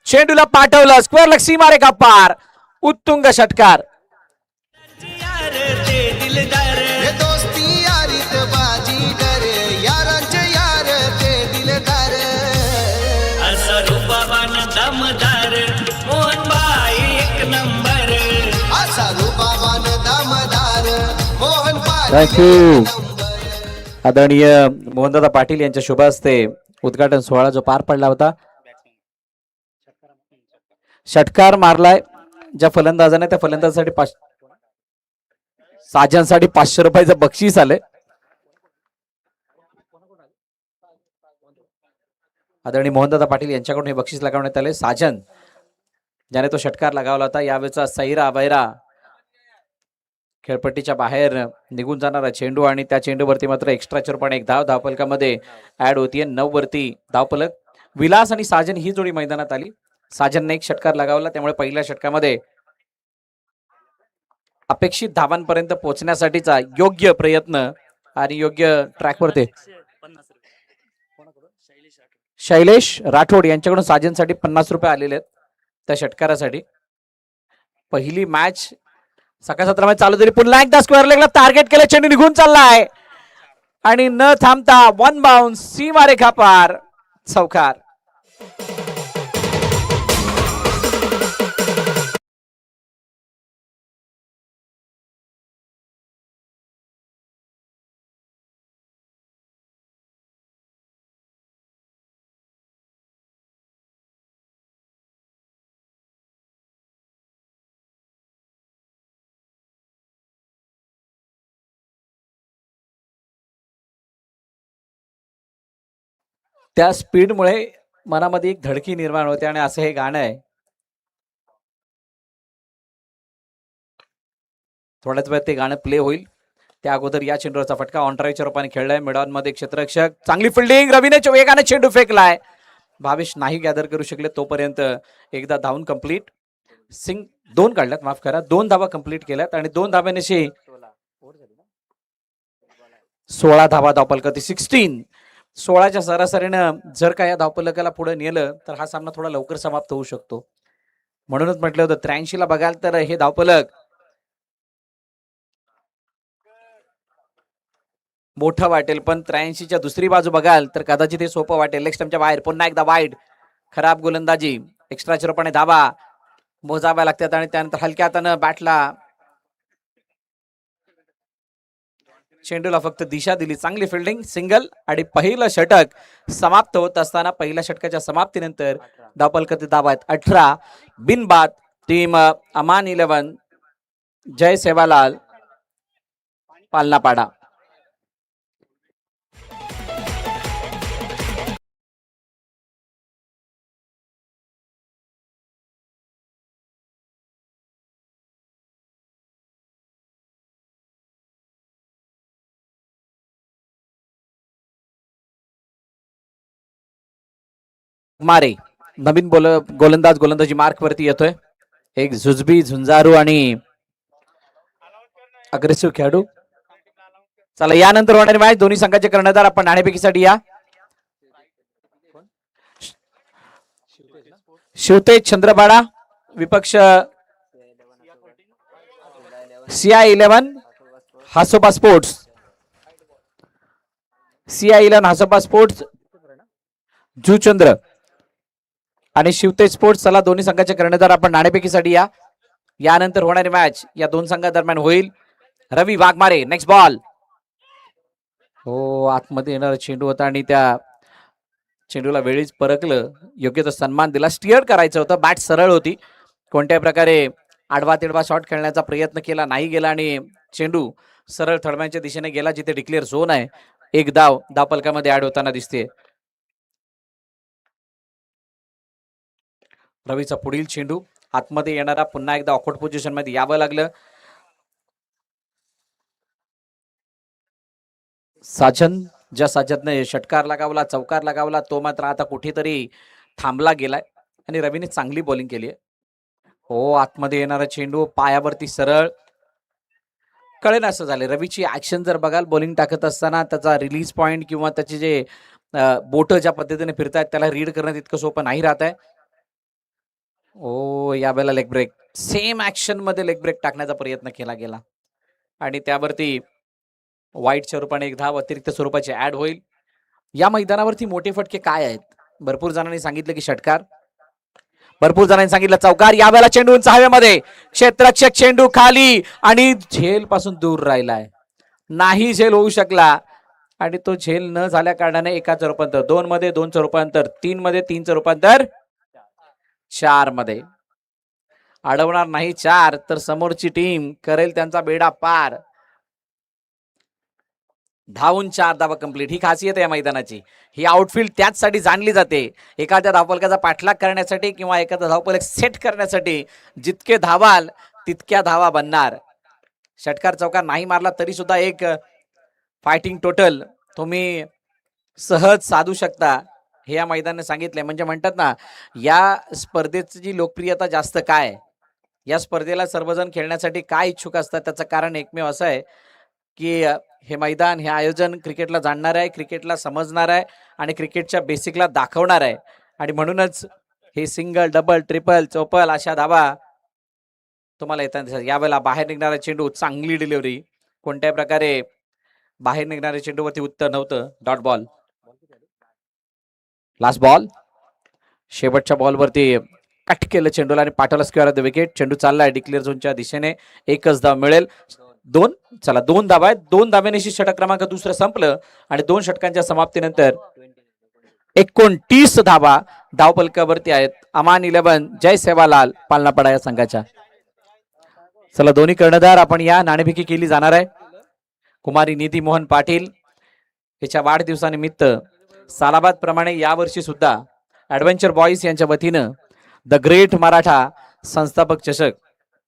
चेंडूला पाठवलं, स्क्वेअर लेग सीमा रेखा पार, उत्तुंग षटकार. यार ते दिलदार ये दोस्ती यारीत बाजी डरे यारांचे यार ते दिलदार असा रूपाबान दमदार मोहनबाई एक नंबर. असा रूपावान दामदार मोहन थँक्यू. आदरणीय मोहनदादा पाटील यांच्या शुभ हस्ते उद्घाटन सोहळा जो पार पडला होता. षटकार मारलाय ज्या फलंदाजाने, त्या फलंदाजासाठी साजनसाठी 500 रुपयाचं बक्षीस आलंय. आदरणीय मोहनदादा पाटील यांच्याकडून हे बक्षीस लगावण्यात आले. साजन ज्याने तो षटकार लगावला होता. यावेळेचा सैरा बैरा खेळपट्टीच्या बाहेर निघून जाणारा चेंडू आणि त्या चेंडूवरती मात्र एक्स्ट्राच्या रूपाने एक धाव धावफलकामध्ये ऍड होतीये. 9 वरती धावफलक. विलास आणि साजन ही जोडी मैदानात आली. साजनने एक षटकार लगावला, त्यामुळे पहिल्या षटकामध्ये अपेक्षित धावांपर्यंत पोहोचण्यासाठीचा योग्य प्रयत्न आणि योग्य ट्रॅकवरती शैलेश राठोड यांच्याकडून साजनसाठी 50 रुपये आलेले आहेत त्या षटकारासाठी. पहिली मॅच सकाळ सत्रामध्ये चालू झाली. पुन्हा एकदा स्क्वेअर लेगला टार्गेट केलं, चेंडू निघून चाललाय आणि न थांबता 1 बाउन्स, सीमा रेखा पार, चौकार. त्या स्पीडमुळे मनामध्ये एक धडकी निर्माण होते आणि असं हे गाणं आहे. थोड्याच वेळात ते गाणं प्ले होईल. त्या अगोदर या चेंडूवरचा फटका ऑनड्राईव्हच्या रूपाने खेळलाय. मिडॉन मध्ये क्षेत्ररक्षक, चांगली फिल्डिंग, रवीने वेगाने चेंडू फेकलाय. भावेश नाही गॅदर करू शकले तोपर्यंत एकदा धावून कंप्लीट. सिंग 2 काढल्यात, माफ करा, 2 धावा कंप्लीट केल्यात आणि 2 धाव्यानेशी 16 धावा धावफलकावरती 16. 16च्या सरासरीनं जर का या धावफलकाला पुढे नेलं तर हा सामना थोडा लवकर समाप्त होऊ शकतो. म्हणूनच म्हटलं होतं 83 ला बघाल तर हे धावफलक मोठं वाटेल, पण 83च्या दुसरी बाजू बघाल तर कदाचित हे सोपं वाटेल. लेग स्टंपच्या बाहेर पुन्हा एकदा वाईड, खराब गोलंदाजी, एक्स्ट्राच्या रूपाने धावा मोजाव्या लागतात आणि त्यानंतर हलक्या हातानं बॅटला चेंडूला फक्त दिशा दिली. चांगली फिल्डिंग, सिंगल आणि पहिलं षटक समाप्त होत असताना पहिल्या षटकाच्या समाप्तीनंतर धावफलकाचे धावा आहेत 18. बिनबाद टीम अमान 11 जय सेवालाल पालनापाडा. मारे नवीन गोलंदाजी मार्क वरती येतोय. एक झुजबी झुंजारू आणि अग्रेसिव्ह खेळाडू. चला यानंतर होणारी मॅच दोन्ही संघाचे कर्णधार आपण नाणेफेकीसाठी या. शिवतेज चंद्रपाडा विपक्ष CI11 Hasoba sports. CI11 Hasoba sports Juchandra आणि शिवतेज स्पोर्ट्स. चला दोन्ही संघाचे कर्णधार आपण नाणेफेकीसाठी या. यानंतर होणारी मॅच या दोन संघादरम्यान होईल. रवी वाघमारे नेक्स्ट बॉल. हो आतमध्ये येणारा चेंडू होता आणि त्या चेंडूला वेळीच परकलं. योग्य तो सन्मान दिला. स्टिअर करायचं होतं. बॅट सरळ होती. कोणत्याही प्रकारे आडवा तिडवा शॉट खेळण्याचा प्रयत्न केला नाही गेला आणि चेंडू सरळ थडम्यांच्या दिशेने गेला जिथे डिक्लेअर झोन आहे. एक धाव धावपलकामध्ये ऍड होताना दिसते. रवीचा पुढील चेंडू आतमध्ये येणारा. पुन्हा एकदा ऑकवर्ड पोझिशन मध्ये यावं लागलं. साजन ज्या साजनने षटकार लगावला चौकार लगावला तो मात्र आता कुठेतरी थांबला गेलाय आणि रवीने चांगली बॉलिंग केली आहे. हो आतमध्ये येणारा चेंडू पायावरती सरळ. कळेल असं झाले. रवीची ऍक्शन जर बघाल बॉलिंग टाकत असताना त्याचा रिलीज पॉइंट किंवा त्याचे जे बोट ज्या पद्धतीने फिरतायत त्याला रीड करणं तितकं सोपं नाही राहत आहे. ओ यावेळेला लेग ब्रेक. सेम ऍक्शन मध्ये लेग ब्रेक टाकण्याचा प्रयत्न केला गेला आणि त्यावरती वाईट स्वरूपाने एक धाव अतिरिक्त स्वरूपाची ऍड होईल. या मैदानावरती मोठे फटके काय आहेत? भरपूर जणांनी सांगितलं की षटकार, भरपूर जणांनी सांगितलं चौकार. यावेळेला चेंडू उंच हवेमध्ये. क्षेत्ररक्षक चेंडू खाली आणि झेल पासून दूर राहिलाय. नाही झेल होऊ शकला आणि तो झेल न झाल्या कारणाने एकाचं रूपांतर 2 मध्ये 2चं रूपांतर 3 मध्ये 3चं रूपांतर 4 मध्ये. अडवणार नाही 4 तर समोरची टीम करेल त्यांचा बेडा पार. धावून 4 धावा कंप्लीट. ही खासियत आहे या मैदानाची. ही आउटफील्ड त्याचसाठी जाणली जाते. एखाद्या धावफलकाचा पाठलाग करण्यासाठी किंवा एखादा धावफलक सेट करण्यासाठी. जितके धावाल तितक्या धावा बनणार. षटकार चौकार नाही मारला तरी सुद्धा एक फायटिंग टोटल तुम्ही सहज साधू शकता हे या मैदानाने सांगितलंय. म्हणजे म्हणतात ना या स्पर्धेची जी लोकप्रियता जास्त काय, या स्पर्धेला सर्वजण खेळण्यासाठी काय इच्छुक असतात त्याचं कारण एकमेव असं आहे की हे मैदान हे आयोजन क्रिकेटला जाणणार आहे, क्रिकेटला समजणार आहे आणि क्रिकेटच्या बेसिकला दाखवणार आहे. आणि म्हणूनच हे सिंगल डबल ट्रिपल चौपल अशा धावा तुम्हाला येताना दिसतात. यावेळेला बाहेर निघणारा चेंडू चांगली डिलिव्हरी. कोणत्याही प्रकारे बाहेर निघणाऱ्या चेंडूवरती उत्तर नव्हतं. Dot ball. Last ball. शेवटच्या बॉलवरती कट केलं चेंडूला आणि पाठवला स्क्वेअर ऑफ द विकेट. चेंडू चाललाय डिक्लेअर झोनच्या दिशेने. एकच धाव मिळेल. 2 धावा आहेत. 2 धाव्यानिशी षटक क्रमांक दुसरं संपलं आणि 2 षटकांच्या समाप्तीनंतर 29 धावा धावपलकावरती आहेत. अमान 11 जय सेवालाल पालनापडा या संघाच्या. चला दोन्ही कर्णधार आपण या नाणेफेकी केली जाणार आहे. कुमारी निधी मोहन पाटील याच्या वाढदिवसानिमित्त सालाबाद प्रमाणे यावर्षी सुद्धा ऍडव्हेंचर बॉईज यांच्या वतीनं द ग्रेट मराठा संस्थापक चषक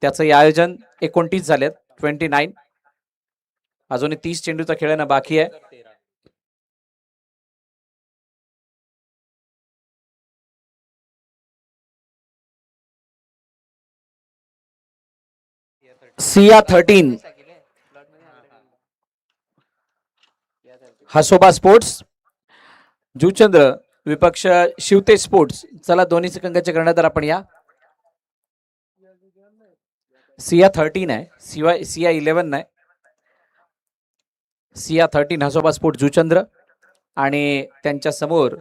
त्याचं आयोजन 29 झालेत. 29 अजून 30 चेंडूचा खेळणं बाकी आहे. सिया 13 हसोबा स्पोर्ट्स जुचंद्र विपक्ष शिवतेज स्पोर्ट्स. चला दोन्ही संघाचे कर्णधार आपण या. सिया 13 आहे. सिया 11 नाही. सिया 13 हसोबा स्पोर्ट जुचंद्र आणि त्यांच्या समोर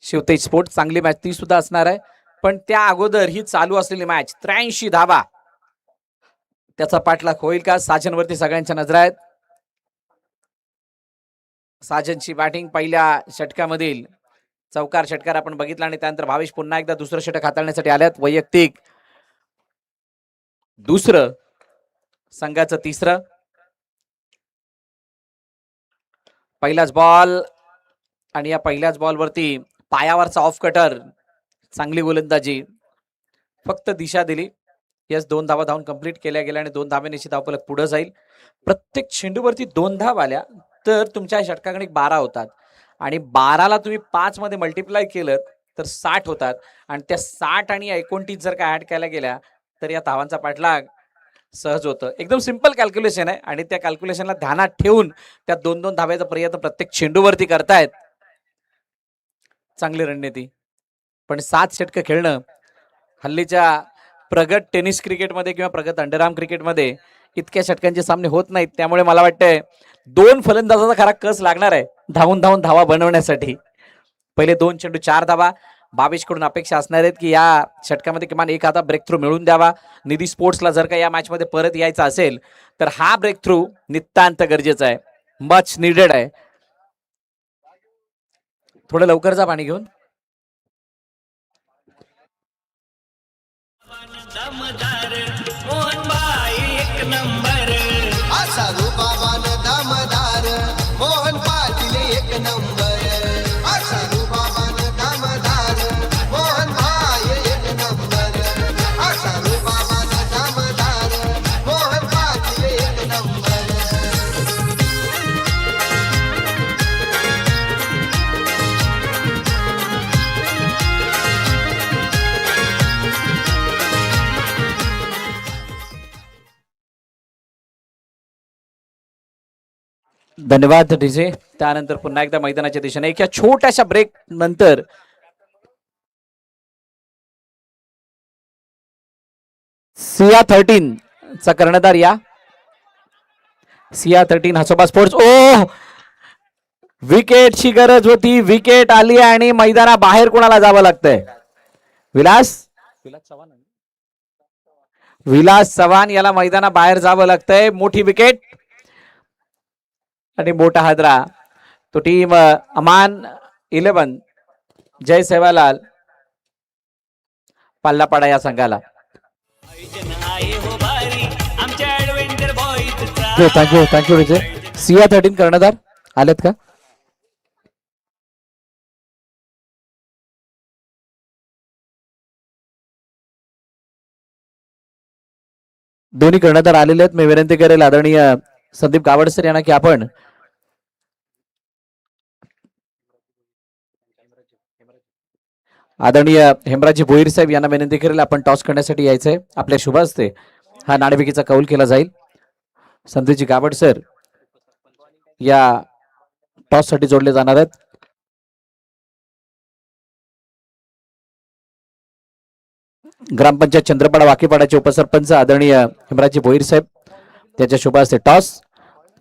शिवतेज स्पोर्ट. चांगली मॅच ती सुद्धा असणार आहे. पण त्या अगोदर ही चालू असलेली मॅच 83 धावा त्याचा पाठलाग होईल का? साजनवरती सगळ्यांच्या नजर आहेत. साजनची बॅटिंग पहिल्या षटकामधील चौकार षटकार आपण बघितला आणि त्यानंतर भावेश पुन्हा एकदा दुसरं षटक हाताळण्यासाठी आल्यात. वैयक्तिक दुसरं, संघाचं तिसरं. पहिलाच बॉल आणि या पहिल्याच बॉलवरती पायावरचा ऑफ कटर. चांगली गोलंदाजी. फक्त दिशा दिली. यस 2 धावा धावून कंप्लीट केल्या गेल्या आणि 2 धाव्यानिशी धावफलक पुढे जाईल. प्रत्येक चेंडूवरती 2 धाव आल्या तर तुमच्या षटकागणिक 12 होतात आणि 12ला तुम्ही 5 मध्ये मल्टिप्लाय केलं तर 60 होतात आणि त्या 60 आणि 29 जर का ऍड केल्या गेल्या तर या धावांचा पाठलाग सहज होतं. एकदम सिंपल कॅल्क्युलेशन आहे आणि त्या कॅल्क्युलेशनला ध्यानात ठेवून त्या 2-2 धाब्याचा प्रयत्न प्रत्येक चेंडूवरती करतायत. चांगली रणनीती. पण 7 षटकं खेळणं हल्लीच्या प्रगत टेनिस क्रिकेटमध्ये किंवा प्रगत अंडरआर्म क्रिकेटमध्ये इतक्या षटकांचे सामने होत नाहीत. त्यामुळे मला वाटतंय 2 फलंदाजाचा खरा कस लागणार आहे धावून धावून धावा बनवण्यासाठी. पहिले 2 चेंडू 4 धावा. बाबेश कडून अपेक्षा असणार आहेत की या षटकामध्ये किमान एक हाता ब्रेक थ्रू मिळून द्यावा. निधी स्पोर्ट्सला जर का या मॅच मध्ये परत यायचं असेल तर हा ब्रेक थ्रू नितांत गरजेचा आहे. मच निडेड आहे. थोडं लवकर जा पाणी घेऊन. दमदार मोहनबाई एक नंबर. असा रूपावान दमदार मोहन पाटील एक नंबर. असा रूपावान दमदार मोहन भाई एक नंबर. असा रूपावान दमदार मोहन पाटील एक नंबर. धन्यवाद डीजे. त्यानंतर पुन्हा एकदा मैदानाच्या दिशेने एका छोट्याशा ब्रेक नंतर सिया 13 चा कर्णधार या. सिया 13 हसोबा स्पोर्ट्स. ओ विकेटची गरज होती. विकेट आली आणि मैदानाबाहेर कोणाला जावं लागतंय. विलास चव्हाण याला मैदानाबाहेर जावं लागतंय. मोठी विकेट आणि मोठा हादरा तो टीम अमान 11 जय सेवालाल पल्लापाडा या संघाला. आयोजन आहे हो भारी आमच्या ऍडव्हेंचर बॉईजचा. थँक्यू विजय. सिया 13 कर्णधार आलेत का. दोन्ही कर्णधार आलेले आहेत. मी विनंती करेल आदरणीय संदीप गावडसर यांना की आपण आदरणीय हेमराजी भोईर साहेब यांना विनंती करेल आपण टॉस करण्यासाठी यायचंय. आपल्या शुभ हस्ते हा नाणेफेकीचा कौल केला जाईल. संदीपजी गावड सर या टॉस साठी जोडले जाणार आहेत. ग्रामपंचायत चंद्रपाडा वाकीपाडाचे उपसरपंच आदरणीय हेमराजी भोईर साहेब त्याच्या शुभ हस्ते टॉस.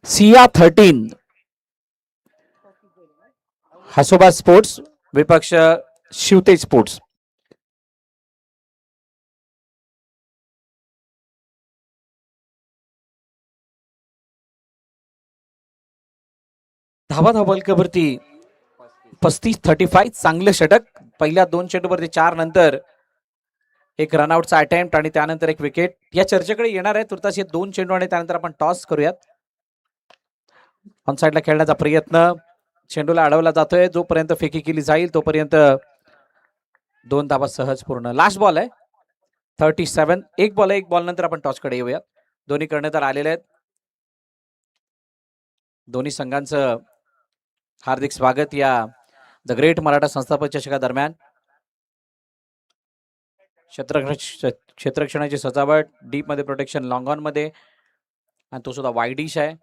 सिया 13 हसोबा स्पोर्ट्स विपक्ष शिवतेज स्पोर्ट्स. धावा धावलकावरती 35-35 चांगले षटक. पहिल्या 2 चेंडूवरती 4 नंतर एक रनआउटचा अटेम्प्ट आणि त्यानंतर एक विकेट. या चर्चेकडे येणार आहे तुर्तास हे 2 चेंडू आणि त्यानंतर आपण टॉस करूयात. ऑन साइडला खेळण्याचा प्रयत्न चेंडूला अडवला जातोय. जोपर्यंत फेकी केली जाईल तोपर्यंत 2 धावा सहज पूर्ण. लास्ट बॉल आहे 37. एक बॉल आहे. एक बॉल नंतर आपण टॉस कडे येऊयात. दोन्ही कर्णधार आलेले आहेत. दोन्ही संघांचं हार्दिक स्वागत या द ग्रेट मराठा संस्थापक चषका दरम्यान. क्षेत्ररक्षणाची सजावट डीप मध्ये प्रोटेक्शन लॉंग ऑन मध्ये आणि तो सुद्धा वाईडिश आहे.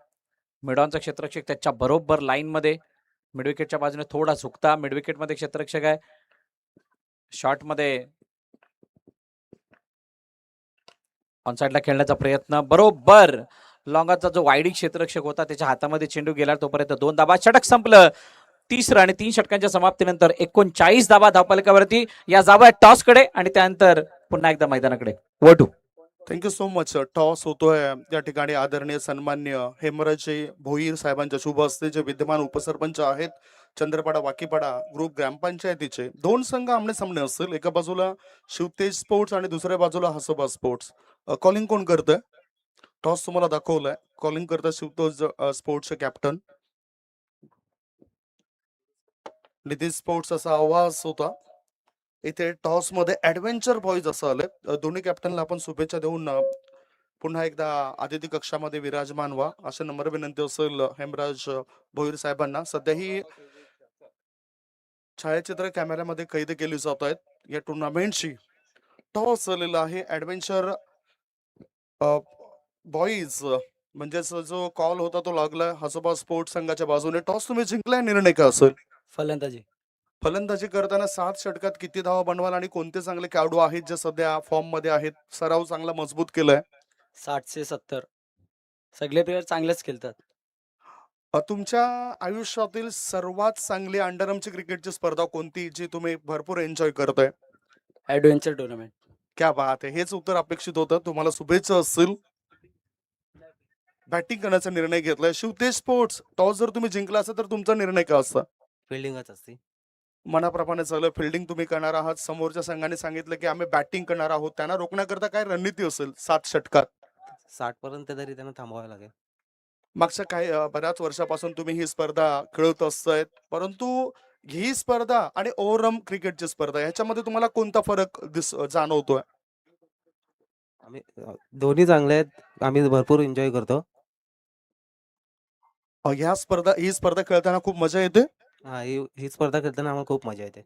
मिडॉनचा क्षेत्ररक्षक त्याच्या बरोबर लाईन मध्ये मिडविकेटच्या बाजूने थोडा झुकता. मिडविकेट मध्ये क्षेत्ररक्षक आहे. शॉर्ट मध्ये ऑनसाइडला खेळण्याचा प्रयत्न बरोबर लॉंगाचा जो वाईडी क्षेत्ररक्षक होता त्याच्या हातामध्ये चेंडू गेला. तोपर्यंत 2 धाबा. षटक संपलं. 30 रन आणि 3 षटकांच्या समाप्तीनंतर 39 धाबा धावफलकावरती. या जावा टॉस कडे आणि त्यानंतर पुन्हा एकदा मैदानाकडे. वटू थँक्यू सो मच. टॉस होतोय या ठिकाणी आदरणीय सन्मान्य हेमराजी भोईर साहेबांच्या शुभ हस्ते जे विद्यमान उपसरपंच आहेत चंद्रपाडा वाकीपाडा ग्रुप ग्रामपंचायतीचे. 2 संघ आमने सामने असतील. एका बाजूला शिवतेज स्पोर्ट्स आणि दुसऱ्या बाजूला हसोबा स्पोर्ट्स. कॉलिंग कोण करतंय. टॉस तुम्हाला दाखवलाय. कॉलिंग करता शिवतेज स्पोर्ट्सचे कॅप्टन निधी स्पोर्ट्स असा आवाज होता. इथे टॉस मध्ये ऍडव्हेंचर बॉईज असं आले. दोन्ही कॅप्टनला आपण शुभेच्छा देऊन पुन्हा एकदा अतिथी कक्षामध्ये विराजमान व्हा अशा नम्र विनंती असेल हेमराज भोईर साहेबांना. सध्या ही छायाचित्र कॅमेऱ्यामध्ये कैद केली जात आहेत. या टुर्नामेंटची टॉस झालेला आहे. ऍडव्हेंचर बॉईज म्हणजेच जो कॉल होता तो लागला हसोबा स्पोर्ट्स संघाच्या बाजूने. टॉस तुम्ही जिंकलाय, निर्णय काय असेल? फलंदाजी. फलंदाजी करताना 7 षटकात किती धावा बनवाल आणि कोणते चांगले खेळाडू आहेत जे सध्या फॉर्म मध्ये आहेत? सराव चांगला मजबूत केलाय. 60 से 70. सगळे प्लेयर चांगलेच खेळतात. तुमच्या आयुष्यातील सर्वात चांगली अंडरआर्मची क्रिकेटची स्पर्धा कोणती जी तुम्ही भरपूर एन्जॉय करताय? Adventure tournament. क्या बात आहे. हेच उत्तर अपेक्षित होतं. तुम्हाला शुभेच्छा असतील. बॅटिंग करण्याचा निर्णय घेतलाय. शिवतेज स्पोर्ट्स टॉस जर तुम्ही जिंकला असेल तर तुमचा निर्णय काय असता? फिल्डिंगच असते. मनाप्रमाणे चालू फिल्डिंग तुम्ही करणार आहात. समोरच्या संघाने सांगितलं की आम्ही बॅटिंग करणार आहोत. त्यांना रोखण्याकरता काय रणनीती असेल 7 षटकात? 60 पर्यंत तरी त्यांना थांबवावं लागेल. मागच्या काही बऱ्याच वर्षापासून तुम्ही ही स्पर्धा खेळत असतायत, परंतु ही स्पर्धा आणि ओव्हरऑल क्रिकेटची स्पर्धा ह्याच्यामध्ये तुम्हाला कोणता फरक जाणवतोय? आम्ही दोन्ही चांगले आहेत. आम्ही भरपूर एन्जॉय करतो. ही स्पर्धा खेळताना खूप मजा येते. हा, ही स्पर्धा खेळताना आम्हाला खूप मजा येते.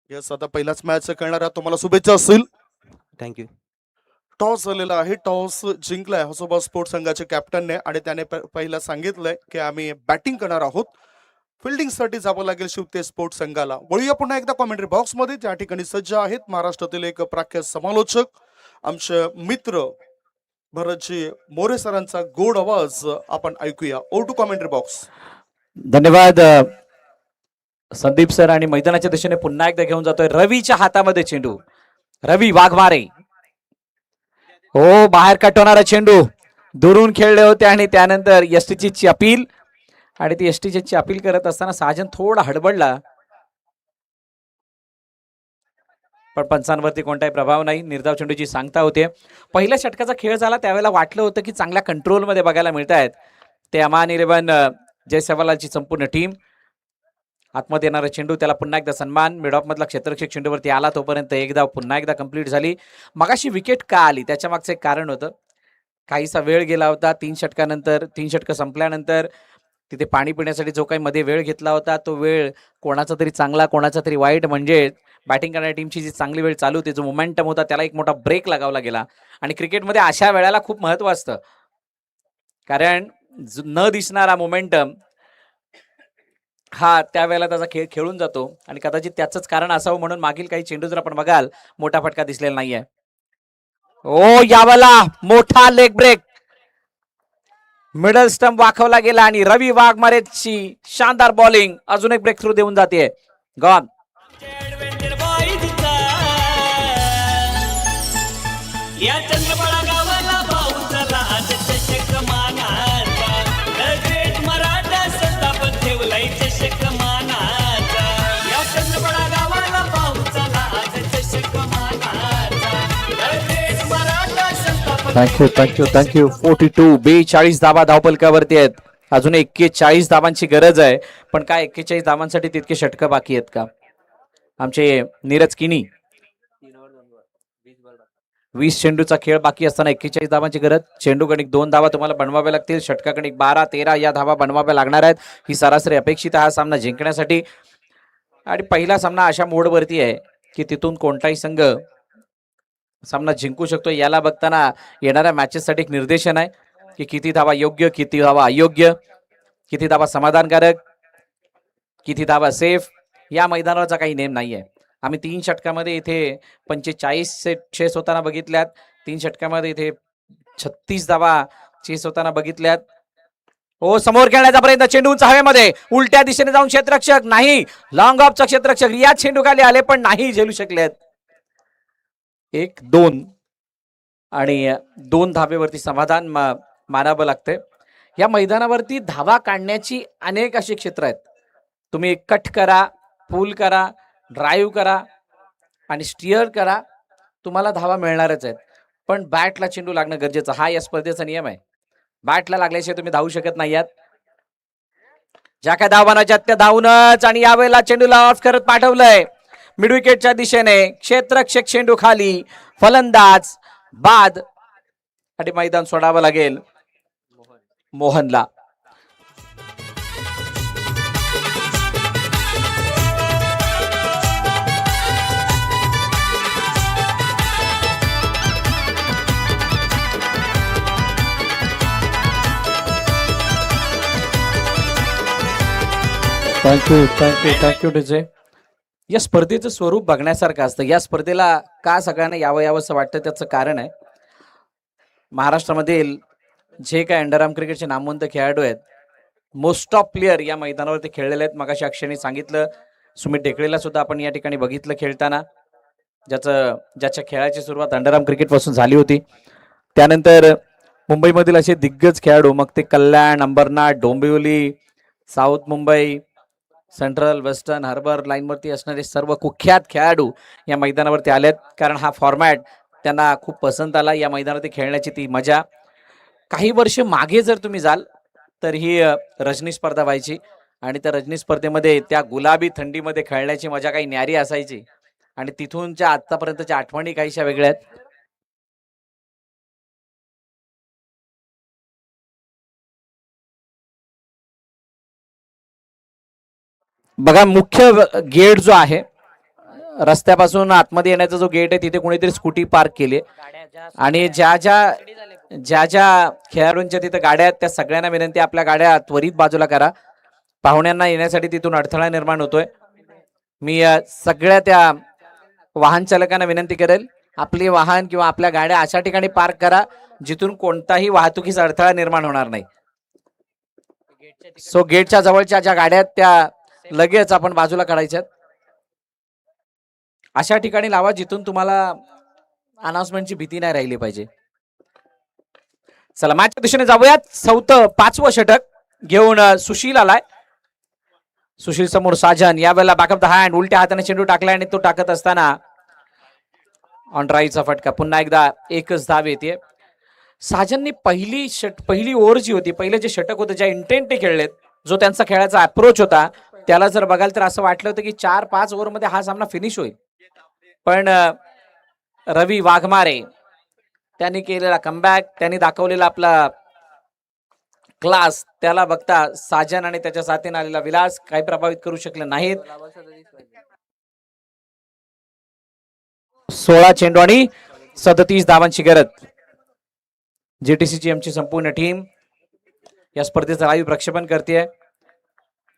यस, आता पहिलाच मॅच खेळणार आहात. तुम्हाला शुभेच्छा असतील. थँक्यू. टॉस झालेला आहे. टॉस जिंकलाय हसोबा स्पोर्ट्स संघाचे कॅप्टनने आणि त्याने पहिला सांगितलंय की आम्ही बॅटिंग करणार आहोत. फिल्डिंगसाठी जावं लागेल शिवतेज स्पोर्ट्स संघाला. वळूया पुन्हा एकदा कॉमेंट्री बॉक्स मध्ये. त्या ठिकाणी सज्ज आहेत महाराष्ट्रातील एक प्रख्यात समालोचक आमचे मित्र भरतजी मोरे सरांचा गोड आवाज आपण ऐकूया. Over to commentary box. धन्यवाद संदीप सर. आणि मैदानाच्या दिशेने पुन्हा एकदा घेऊन जातोय. रवीच्या हातामध्ये चेंडू. रवी वाघमारे. हो, बाहेर कटवणारा चेंडू. दुरून खेळले होते आणि त्यानंतर एसटीची अपील. आणि ती एसटीची अपील करत असताना साजन थोडा हडबडला, पण पंचांवरती कोणताही प्रभाव नाही. निर्धाव चेंडूची सांगता होते. पहिल्या षटकाचा खेळ झाला त्यावेळेला वाटलं होतं की चांगल्या कंट्रोलमध्ये बघायला मिळत आहेत ते अमान 11 जय सेवालालची संपूर्ण टीम. आतमध्ये येणारा चेंडू, त्याला पुन्हा एकदा सन्मान. मिडऑफ मधला क्षेत्ररक्षक चेंडूवरती आला तोपर्यंत एक धाव पुन्हा एकदा कंप्लीट झाली. मगाशी विकेट का आली त्याच्या मागचं एक कारण होतं. काहीसा वेळ गेला होता. 3 षटकानंतर 3 षटकं संपल्यानंतर तिथे पाणी पिण्यासाठी जो काही मध्ये वेळ घेतला होता तो वेळ कोणाचा तरी चांगला कोणाचा तरी वाईट, म्हणजे बॅटिंग करणाऱ्या टीमची जी चांगली वेळ चालू होती, जो मोमेंटम होता त्याला एक मोठा ब्रेक लागावला गेला. आणि क्रिकेटमध्ये अशा वेळेला खूप महत्व असतं, कारण न दिसणारा मोमेंटम हा त्यावेळेला त्याचा खेळ खेळून जातो. आणि कदाचित त्याचंच कारण असावं म्हणून मागील काही चेंडू जर आपण बघाल मोठा फटका दिसलेला नाहीये. ओ, यावला मोठा लेग ब्रेक. मिडल स्टंप वाखवला गेला आणि रवी वाघमारेची शानदार बॉलिंग अजून एक ब्रेक थ्रू देऊन जाते. गॉन. ऍडव्हेंचर बॉईजचा या चंद्रपाडा गावाला भाऊचा आज चषक मानाचा. द ग्रेट मराठा संस्थापन ठेवलाय चषक मानाचा. या चंद्रपाडा गावाला भाऊचा आज चषक मानाचा. द ग्रेट मराठा संस्थापन. थँक्यू. 42 धावा धावपलकावरती आहेत. अजून 41 धावांची गरज आहे, पण काय 41 धावांसाठी तितके षटकं बाकी आहेत का? आमचे नीरज किनी 20 चेंडूचा खेळ बाकी असताना 41 धावांची गरज. चेंडू गणिक 2 धावा तुम्हाला बनवाव्या लागतील. षटका गणिक 12-13 या धावा बनवाव्या लागणार आहेत. ही सरासरी अपेक्षित आहे हा सामना जिंकण्यासाठी. आणि पहिला सामना अशा मोडवरती आहे की तिथून कोणताही संघ सामना जिंकू शकतो. याला बघताना येणाऱ्या मॅचेससाठी एक निर्देशन आहे की किती धावा योग्य, किती धावा अयोग्य, किती धावा समाधानकारक, किती धावा सेफ. या मैदानावरचा काही नेम नाहीये. आम्ही 3 षटकामध्ये इथे 45 चेस होताना बघितल्यात. 3 षटकामध्ये इथे 36 धावा चेस होताना बघितल्यात. हो, समोर खेळण्याचा प्रयत्न. चेंडू उंच हवेमध्ये, उलट्या दिशेने जाऊन क्षेत्ररक्षक नाही. लॉंग ऑफचा क्षेत्ररक्षक या चेंडू खाली आले पण नाही झेलू शकलेत. 1-2 आणि 2 धावेवरती समाधान मानावं लागतंय. या मैदानावरती धावा काढण्याची अनेक अशी क्षेत्र आहेत. तुम्ही कट करा, पुल करा, ड्राईव्ह करा आणि स्टिअर करा, तुम्हाला धावा मिळणारच आहेत. पण बॅटला चेंडू लागणं गरजेचं, हा या स्पर्धेचा नियम आहे. बॅटला लागल्याशिवाय तुम्ही धावू शकत नाही आहात. ज्या काय धावानाच्या त्या धावूनच. आणि यावेळेला चेंडूला ऑफ करत पाठवलंय मिड विकेटच्या दिशेने. क्षेत्ररक्षक चेंडू खाली, फलंदाज बाद आणि मैदान सोडावं लागेल मोहनला. Thank you DJ. या स्पर्धेचं स्वरूप बघण्यासारखं असतं. या स्पर्धेला का सगळ्यांना यावं असं वाटतं त्याचं कारण आहे, महाराष्ट्रामधील जे काय अंडरआर्म क्रिकेटचे नामवंत खेळाडू आहेत, मोस्ट ऑफ प्लेयर या मैदानावरती खेळलेले आहेत. मगाशी अक्षयने सांगितलं, सुमित ढेकळेला सुद्धा आपण या ठिकाणी बघितलं खेळताना, ज्याच्या खेळाची सुरुवात अंडरआर्म क्रिकेट पासून झाली होती. त्यानंतर मुंबईमधील असे दिग्गज खेळाडू, मग ते Kalyan, Ambernath, Dombivli, south Mumbai, central, western, harbour लाईनवरती असणारे सर्व कुख्यात खेळाडू या मैदानावरती आलेत. कारण हा फॉर्मॅट त्यांना खूप पसंत आला. या मैदानावरती खेळण्याची ती मजा. काही वर्ष मागे जर तुम्ही जाल तर ही रजनी स्पर्धा व्हायची आणि त्या रजनी स्पर्धेमध्ये त्या गुलाबी थंडीमध्ये खेळण्याची मजा काही न्यारी असायची. आणि तिथूनच्या आतापर्यंतच्या आठवणी काहीशा वेगळ्या आहेत. बघा, मुख्य गेट जो आहे, रस्त्यापासून आतमध्ये येण्याचा जो गेट आहे, तिथे कोणीतरी स्कूटी पार्क केली आणि ज्या ज्या खेळाडूंच्या तिथे गाड्या आहेत त्या सगळ्यांना विनंती, आपल्या गाड्या त्वरित बाजूला करा. पाहुण्यांना येण्यासाठी तिथून अडथळा निर्माण होतोय. मी सगळ्या त्या वाहन चालकांना विनंती करेल, आपली वाहन किंवा आपल्या गाड्या अशा ठिकाणी पार्क करा जिथून कोणताही वाहतुकीचा अडथळा निर्माण होणार नाही. सो गेटच्या जवळच्या ज्या गाड्या आहेत त्या लगेच आपण बाजूला काढायच्यात. अशा ठिकाणी लावा जिथून तुम्हाला अनाउन्समेंटची भीती नाही राहिली पाहिजे. चला, मॅचच्या दिशेने जाऊयात. 5वं षटक घेऊन सुशील आलाय. सुशील समोर साजन. यावेळेला बॅकअप द हँड, उलट्या हाताने चेंडू टाकलाय आणि तो टाकत असताना ऑन ड्राईव्हचा फटका. पुन्हा एकदा एकच धाव येते. साजननी पहिली ओव्हर जी होती, पहिले जे षटक होते, ज्या इंटेंटने खेळलेत, जो त्यांचा खेळाचा अप्रोच होता, त्याला जर बघाल तर असं वाटलं होतं की 4-5 ओव्हरमध्ये हा सामना फिनिश होईल. पण रवी वाघमारे त्यांनी केलेला कमबॅक, त्यांनी दाखवलेला आपला क्लास, त्याला बघता साजन आणि त्याच्या साथीने आलेला विलास काही प्रभावित करू शकले नाहीत. 16 चेंडू आणि 37 धावांची गरज. जीटीसीची आमची संपूर्ण टीम या स्पर्धेचं लाईव्ह प्रक्षेपण करते.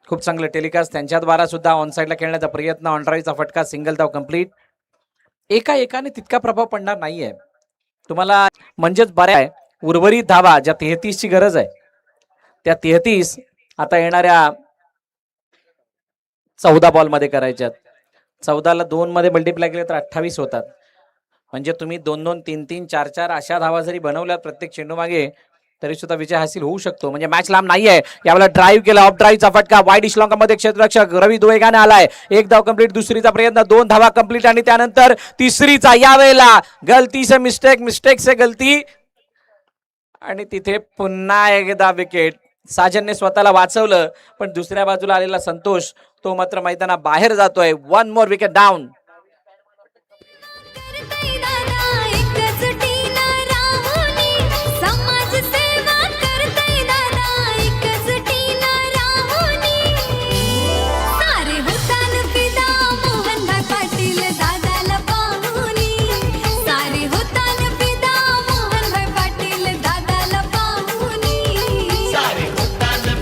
खूप चांगलं टेलिकास्ट त्यांच्याद्वारा सुद्धा ऑन साईडला खेळण्याचा प्रयत्न. ऑन ड्राईव्हचा फटका, सिंगल धाव कंप्लीट. एकाने तितका प्रभाव पडणार नाहीये तुम्हाला, म्हणजेच बऱ्या आहे. उर्वरित धावा ज्या 33 ची गरज आहे, त्या 33 आता येणाऱ्या 14 बॉलमध्ये करायच्यात. 14ला 2 मध्ये मल्टिप्लाय केले तर 28 होतात. म्हणजे तुम्ही 2-2, 3-3, 4-4 अशा धावा जरी बनवल्या प्रत्येक चेंडू मागे, तरी सुद्धा विजय हासिल होऊ शकतो. म्हणजे मॅच लांब नाहीये. यावेळेला ड्राईव्ह केला, ऑफ ड्राईव्हचा फटका, वाईड मध्ये क्षेत्ररक्षक रवी दोएगाने आलाय. 1 धाव कंप्लीट. दुसरीचा प्रयत्न, 2 धावा कंप्लीट आणि त्यानंतर तिसरीचा. यावेळेला गलती से मिस्टेक से गलती आणि तिथे पुन्हा एकदा विकेट. साजनने स्वतःला वाचवलं, पण दुसऱ्या बाजूला आलेला संतोष तो मात्र मैदाना बाहेर जातोय. 1 मोर विकेट डाऊन.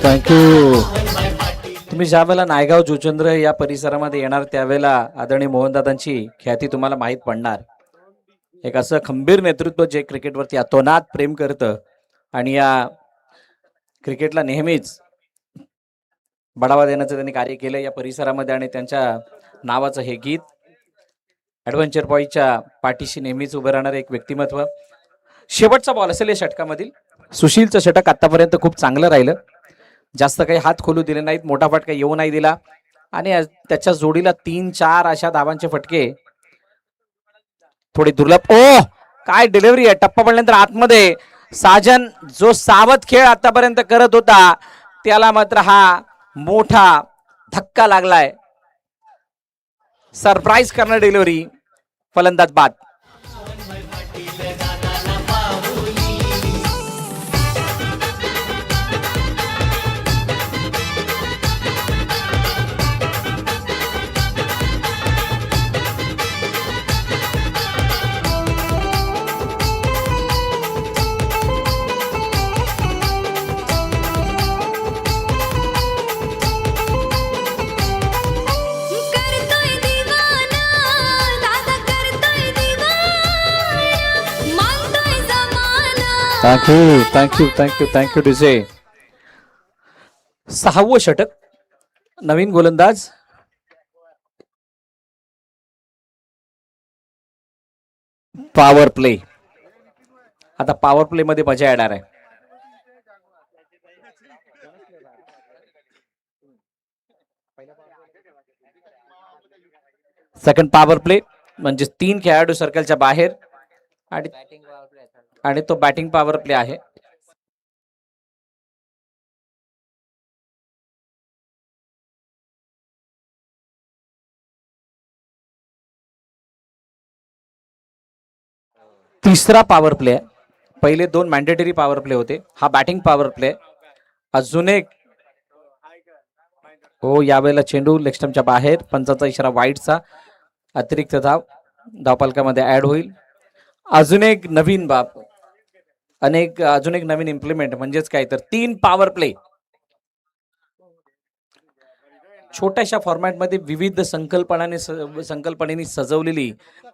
थँक्यू. तुम्ही ज्या वेळेला नायगाव जुचंद्र या परिसरामध्ये येणार त्यावेळेला आदरणीय मोहनदादांची ख्याती तुम्हाला माहीत पडणार. एक असं खंबीर नेतृत्व जे क्रिकेटवरती अतोनात प्रेम करतं आणि या क्रिकेटला नेहमीच बढावा देण्याचं त्यांनी कार्य केलं या परिसरामध्ये. आणि त्यांच्या नावाचं हे गीत ॲडव्हेंचर बॉयच्या पाठीशी नेहमीच उभं राहणारं एक व्यक्तिमत्व. शेवटचा बॉल असेल या षटकामधील. सुशीलचं षटक आतापर्यंत खूप चांगलं राहिलं, जास्त काही हात खोलू दिले नाहीत, मोठा फटका येऊ नाही दिला आणि त्याच्या जोडीला 3-4 अशा धावांचे फटके थोडी दुर्लभ. ओ काय डिलिव्हरी आहे. टप्पा पडल्यानंतर आतमध्ये साजन जो सावध खेळ आतापर्यंत करत होता त्याला मात्र हा मोठा धक्का लागलाय. सरप्राईज करणार डिलिव्हरी, फलंदाज बाद. Thank you DJ. 6वं षटक. नवीन गोलंदाज पॉवर प्ले. आता पॉवर प्ले मध्ये मजा येणार आहे. सेकंड पॉवर प्ले म्हणजे 3 खेळाडू सर्कलच्या बाहेर आणि तो बॅटिंग पॉवर प्ले आहे. तिसरा पॉवर प्ले आहे. पहिले 2 मॅन्डेटरी पॉवर प्ले होते. हा बॅटिंग पॉवर प्ले. अजून एक. हो, यावेळेला चेंडू लेग स्टंपच्या बाहेर. पंचाचा इशारा वाईडचा. अतिरिक्त धाव धावपालकामध्ये ऍड होईल. अजून एक नवीन बाब अजून एक नवीन इम्प्लिमेंट म्हणजेच काय तर 3 पॉवर प्ले. छोट्याशा फॉर्मॅटमध्ये विविध संकल्पनेने सजवलेली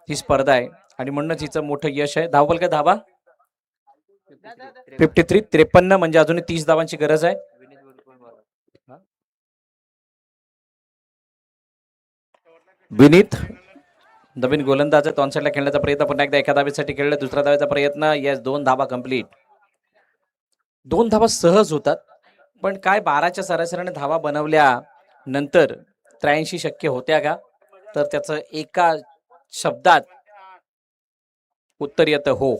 ही स्पर्धा आहे आणि म्हणूनच हिचं मोठं यश आहे. धावपाल का धावा 53 म्हणजे अजून 30 धावांची गरज आहे. विनीत नवीन गोलंदाज आहे. ऑन साईडला खेळण्याचा प्रयत्न पुन्हा एकदा एका धावेसाठी खेळला. दुसऱ्या धावेचा प्रयत्न. यस, 2 धावा कंप्लीट. 2 धावा सहज होतात. पण काय 12च्या सरासरीने धावा बनवल्या नंतर 83 शक्य होत्या का? तर त्याचं एका शब्दात उत्तर येतं हो.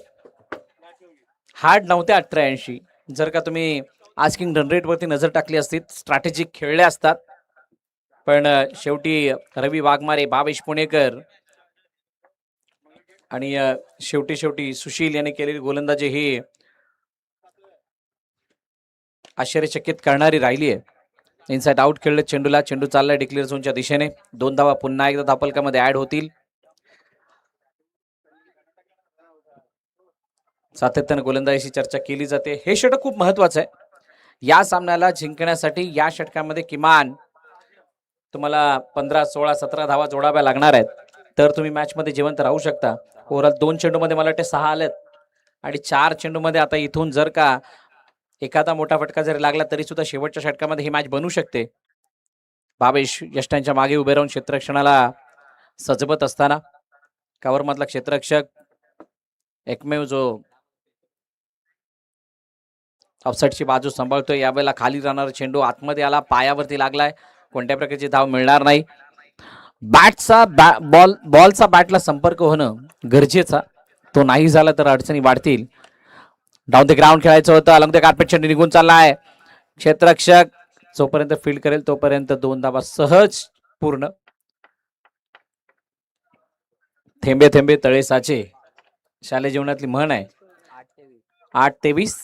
हार्ड नव्हते 88. जर का तुम्ही आस्किंग रन रेट वरती नजर टाकली असती, स्ट्रॅटेजिक खेळले असतात. पण शेवटी रवी वाघमारे, भावेश पुणेकर आणि शेवटी सुशील यांनी केलेली गोलंदाजी ही आश्चर्यचकित करणारी राहिली आहे. इनसाइड आउट खेळले चेंडूला. चेंडू चाललाय डिक्लेअर झोनच्या दिशेने. 2 धावा पुन्हा एकदा धावफलकामध्ये ऍड होतील. सातत्याने गोलंदाजीची चर्चा केली जाते. हे षटक खूप महत्वाचं आहे. या सामन्याला जिंकण्यासाठी या षटकामध्ये किमान तुम्हाला 15, 16, 17 धावा जोडाव्या लागणार आहेत. तर तुम्ही मॅच मध्ये जिवंत राहू शकता. ओव्हरऑल 2 चेंडूमध्ये मला वाटते 6 आलेत आणि 4 चेंडूमध्ये आता इथून जर का एखादा मोठा फटका जरी लागला तरी सुद्धा शेवटच्या षटकामध्ये ही मॅच बनू शकते. भावेश यष्टांच्या मागे उभे राहून क्षेत्ररक्षणाला सजवत असताना कव्हर मधला क्षेत्ररक्षक एकमेव जो ऑफसाईडची बाजू सांभाळतोय. यावेळेला खाली जाणारा चेंडू आतमध्ये आला, पायावरती लागलाय. कोणत्या प्रकारची धाव मिळणार नाही. बॉलचा बॅटला संपर्क होणं गरजेचा. तो नाही झाला तर अडचणी वाढतील. डाऊन द ग्राउंड खेळायचं होतं. अलॉंग द कार्पेट चेंडू निघून चाललाय. क्षेत्ररक्षक जोपर्यंत फील्ड करेल तोपर्यंत 2 धावा सहज पूर्ण. थेंबे थेंबे तळे साचे शालेय जीवनातली म्हण आहे. 8-23.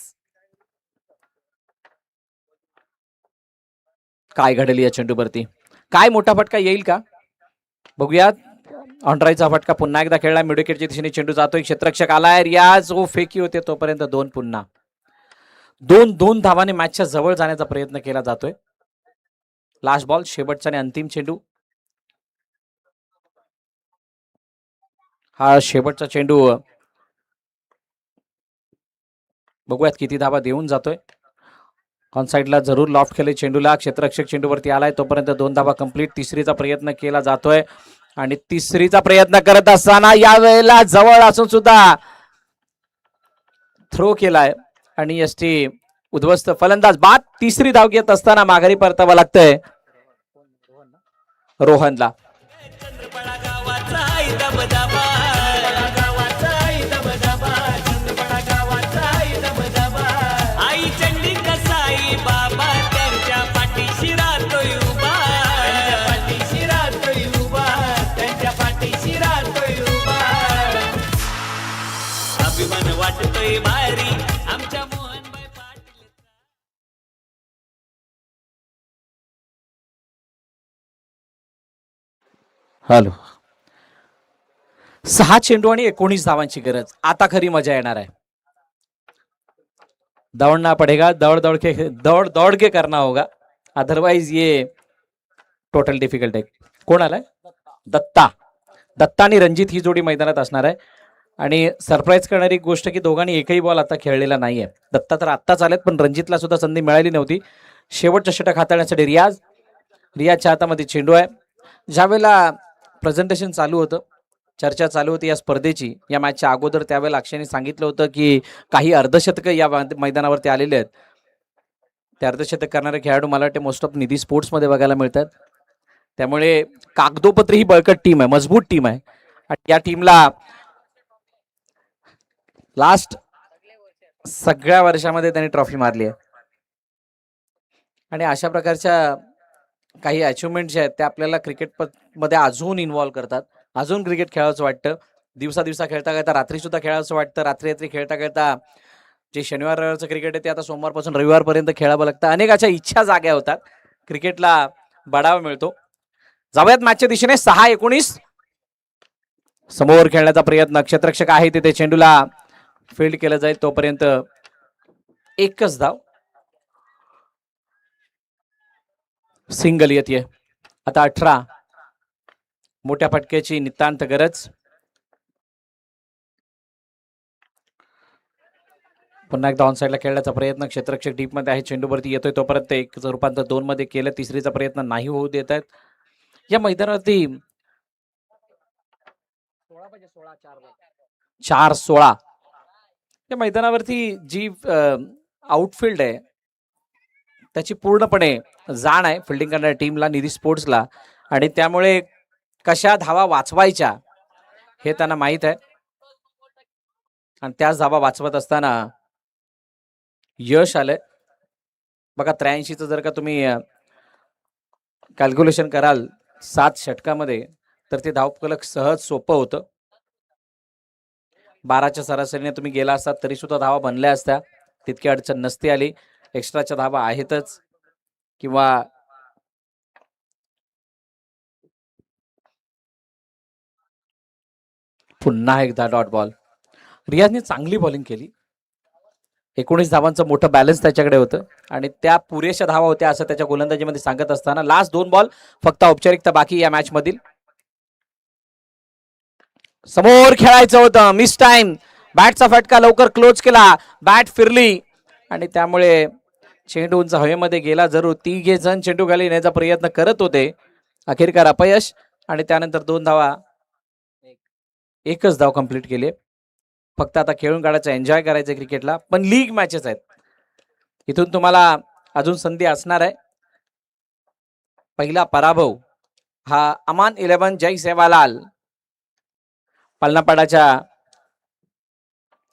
काय घडेल या चेंडूवरती? काय मोठा फटका येईल का बघूयात. ऑनड्राईचा फटका पुन्हा एकदा खेळला. मिडविकेटच्या दिशेने चेंडू जातोय. क्षेत्ररक्षक आलाय. रियाज ओ फेकी होते तोपर्यंत 2 पुन्हा. 2 धावाने मॅचच्या जवळ जाण्याचा प्रयत्न केला जातोय. लास्ट बॉल, शेवटचा आणि अंतिम चेंडू. हा शेवटचा चेंडू बघूयात किती धावा देऊन जातोय. ऑन साईडला जरूर लॉफ्ट केले चेंडूला. क्षेत्ररक्षक चेंडूवरती आलाय तोपर्यंत 2 धावा कंप्लीट. तिसरीचा प्रयत्न केला जातोय आणि तिसरीचा प्रयत्न करत असताना यावेळेला जवळ असून सुद्धा थ्रो केलाय आणि एसटी उद्ध्वस्त. फलंदाज बाद. तिसरी धाव घेत असताना माघारी परतावं लागतंय रोहनला. चंद्रपडा गावाचा आई दबदबा, गावाचा आई दबदबा, चंद्रपडा गावाचा आई दबदबा. आई चंडी कसाई बाबा त्यांच्या पाठीशी राहतोय उभा, त्यांच्या पाठीशी राहतोय उभा, त्यांच्या पाठीशी राहतोय उभा. अभिमान वाटतोय भारी आमच्या मोहनबाई पाटील. हॅलो. 6 चेंडू आणि 19 धावांची गरज. आता खरी मजा येणार आहे. दौड़ना पड़ेगा, दौड़ के करना होगा, अदरवाइज ये टोटल डिफिकल्ट आहे. कोण आलाय? दत्ता आणि रणजित ही जोडी मैदानात असणार आहे. आणि सरप्राईज करणारी गोष्ट की दोघांनी एकही बॉल आता खेळलेला नाहीये. दत्ता तर आत्ताच आलेत, पण रणजितला सुद्धा संधी मिळाली नव्हती. शेवटचा षटक हाताळण्यासाठी रियाजच्या हातामध्ये चेंडू आहे. ज्यावेळेला प्रेझेंटेशन चालू होतं, चर्चा चालू होती या स्पर्धेची, या मॅचच्या अगोदर, त्यावेळेला अक्षयने सांगितलं होतं की काही अर्धशतकं या मैदानावरती आलेले आहेत. ते अर्धशतक करणारे खेळाडू मला वाटते मोस्ट ऑफ निधी स्पोर्ट्समध्ये बघायला मिळतात. त्यामुळे कागदोपत्री ही बळकट टीम आहे, मजबूत टीम आहे. आणि या टीमला लास्ट सगळ्या वर्षामध्ये त्यांनी ट्रॉफी मारली आहे. आणि अशा प्रकारच्या काही अचिव्हमेंट जे आहेत त्या आपल्याला क्रिकेट मध्ये अजून इन्व्हॉल्व करतात. अजून क्रिकेट खेळावंसं वाटतं. दिवसा खेळता खेळता रात्री सुद्धा खेळावंसं वाटतं. रात्री खेळता खेळता जे शनिवार रविवारचं क्रिकेट आहे ते आता सोमवारपासून रविवारपर्यंत खेळावं लागतं. अनेकाच्या इच्छा जाग्या होतात, क्रिकेटला बढावा मिळतो. जाऊयात मॅचच्या दिशेने. 6-19 समोर खेळण्याचा प्रयत्न. क्षेत्ररक्षक आहे तिथे चेंडूला फील्ड केलं जाईल तोपर्यंत एकच धाव. सिंगल येते. आता 18. मोठ्या फटक्याची नितांत गरज. पुन्हा एकदा ऑन साईडला खेळण्याचा प्रयत्न. क्षेत्ररक्षक डीप मध्ये आहे, चेंडूवरती येतोय तोपर्यंत एक रूपांतर 2 मध्ये केलं. तिसरीचा प्रयत्न नाही होऊ देत आहेत. या मैदानावरती 4-16 या मैदानावरती जी आउटफील्ड आहे त्याची पूर्णपणे जाण आहे फिल्डिंग करणाऱ्या टीमला, निधी स्पोर्ट्सला. आणि त्यामुळे कशा धावा वाचवायच्या हे त्यांना माहित आहे. आणि त्याच धावा वाचवत असताना यश आलंय. बघा 83चं जर का तुम्ही कॅल्क्युलेशन कराल 7 षटकामध्ये तर ते धावफलक सहज सोपं होतं. 12च्या सरासरीने तुम्ही गेला असतात तरी सुद्धा धावा बनल्या असत्या, तितकी अडचण नसती आली. एक्स्ट्राच्या धावा आहेतच. किंवा पुन्हा एकदा डॉट बॉल. रियाजने चांगली बॉलिंग केली. 19 धावांचं मोठं बॅलन्स त्याच्याकडे होतं आणि त्या पुरेशा धावा होत्या असं त्याच्या गोलंदाजीमध्ये सांगत असताना लास्ट 2 बॉल फक्त औपचारिकता बाकी या मॅच मधील. समोर खेळायचं होतं, मिस टाइम. बॅटचा फटका लवकर क्लोज केला, बॅट फिरली आणि त्यामुळे चेंडू उंच हवेमध्ये गेला. जरूर 3 जण चेंडू खाली येण्याचा प्रयत्न करत होते, अखेरकार अपयश. आणि त्यानंतर 2 धावा, एकच धाव कंप्लीट केली. फक्त आता खेळून काढायचं, एन्जॉय करायचं क्रिकेटला. पण लीग मॅचेस आहेत, इथून तुम्हाला अजून संधी असणार आहे. पहिला पराभव हा अमान 11 जय सेवालाल पलनापाडाच्या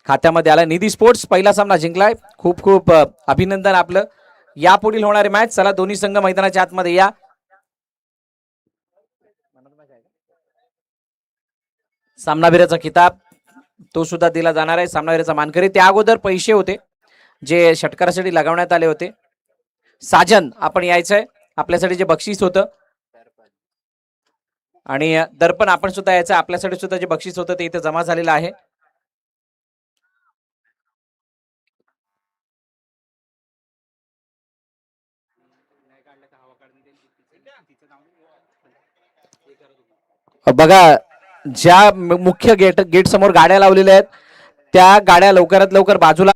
खात्यामध्ये आला. निधी स्पोर्ट्स पहिला सामना जिंकलाय. खूप खूप अभिनंदन आपलं. यापुढील होणारी मॅच, चला दोन्ही संघ मैदानाच्या आतमध्ये या. सामनावीराचा किताब तो सुद्धा दिला जाणार आहे. सामनावीराचा मानकरी. त्या अगोदर पैसे होते जे षटकारासाठी लगावण्यात आले होते. साजन आपण यायचंय, आपल्यासाठी जे बक्षीस होतं. आणि दर्पण आपण सुद्धा यायचं, आपल्यासाठी सुद्धा जे बक्षीस होतं ते इथे जमा झालेलं आहे. बघा ज्या मुख्य गेट समोर गाड्या लावलेल्या आहेत त्या गाड्या लवकरात लवकर बाजूला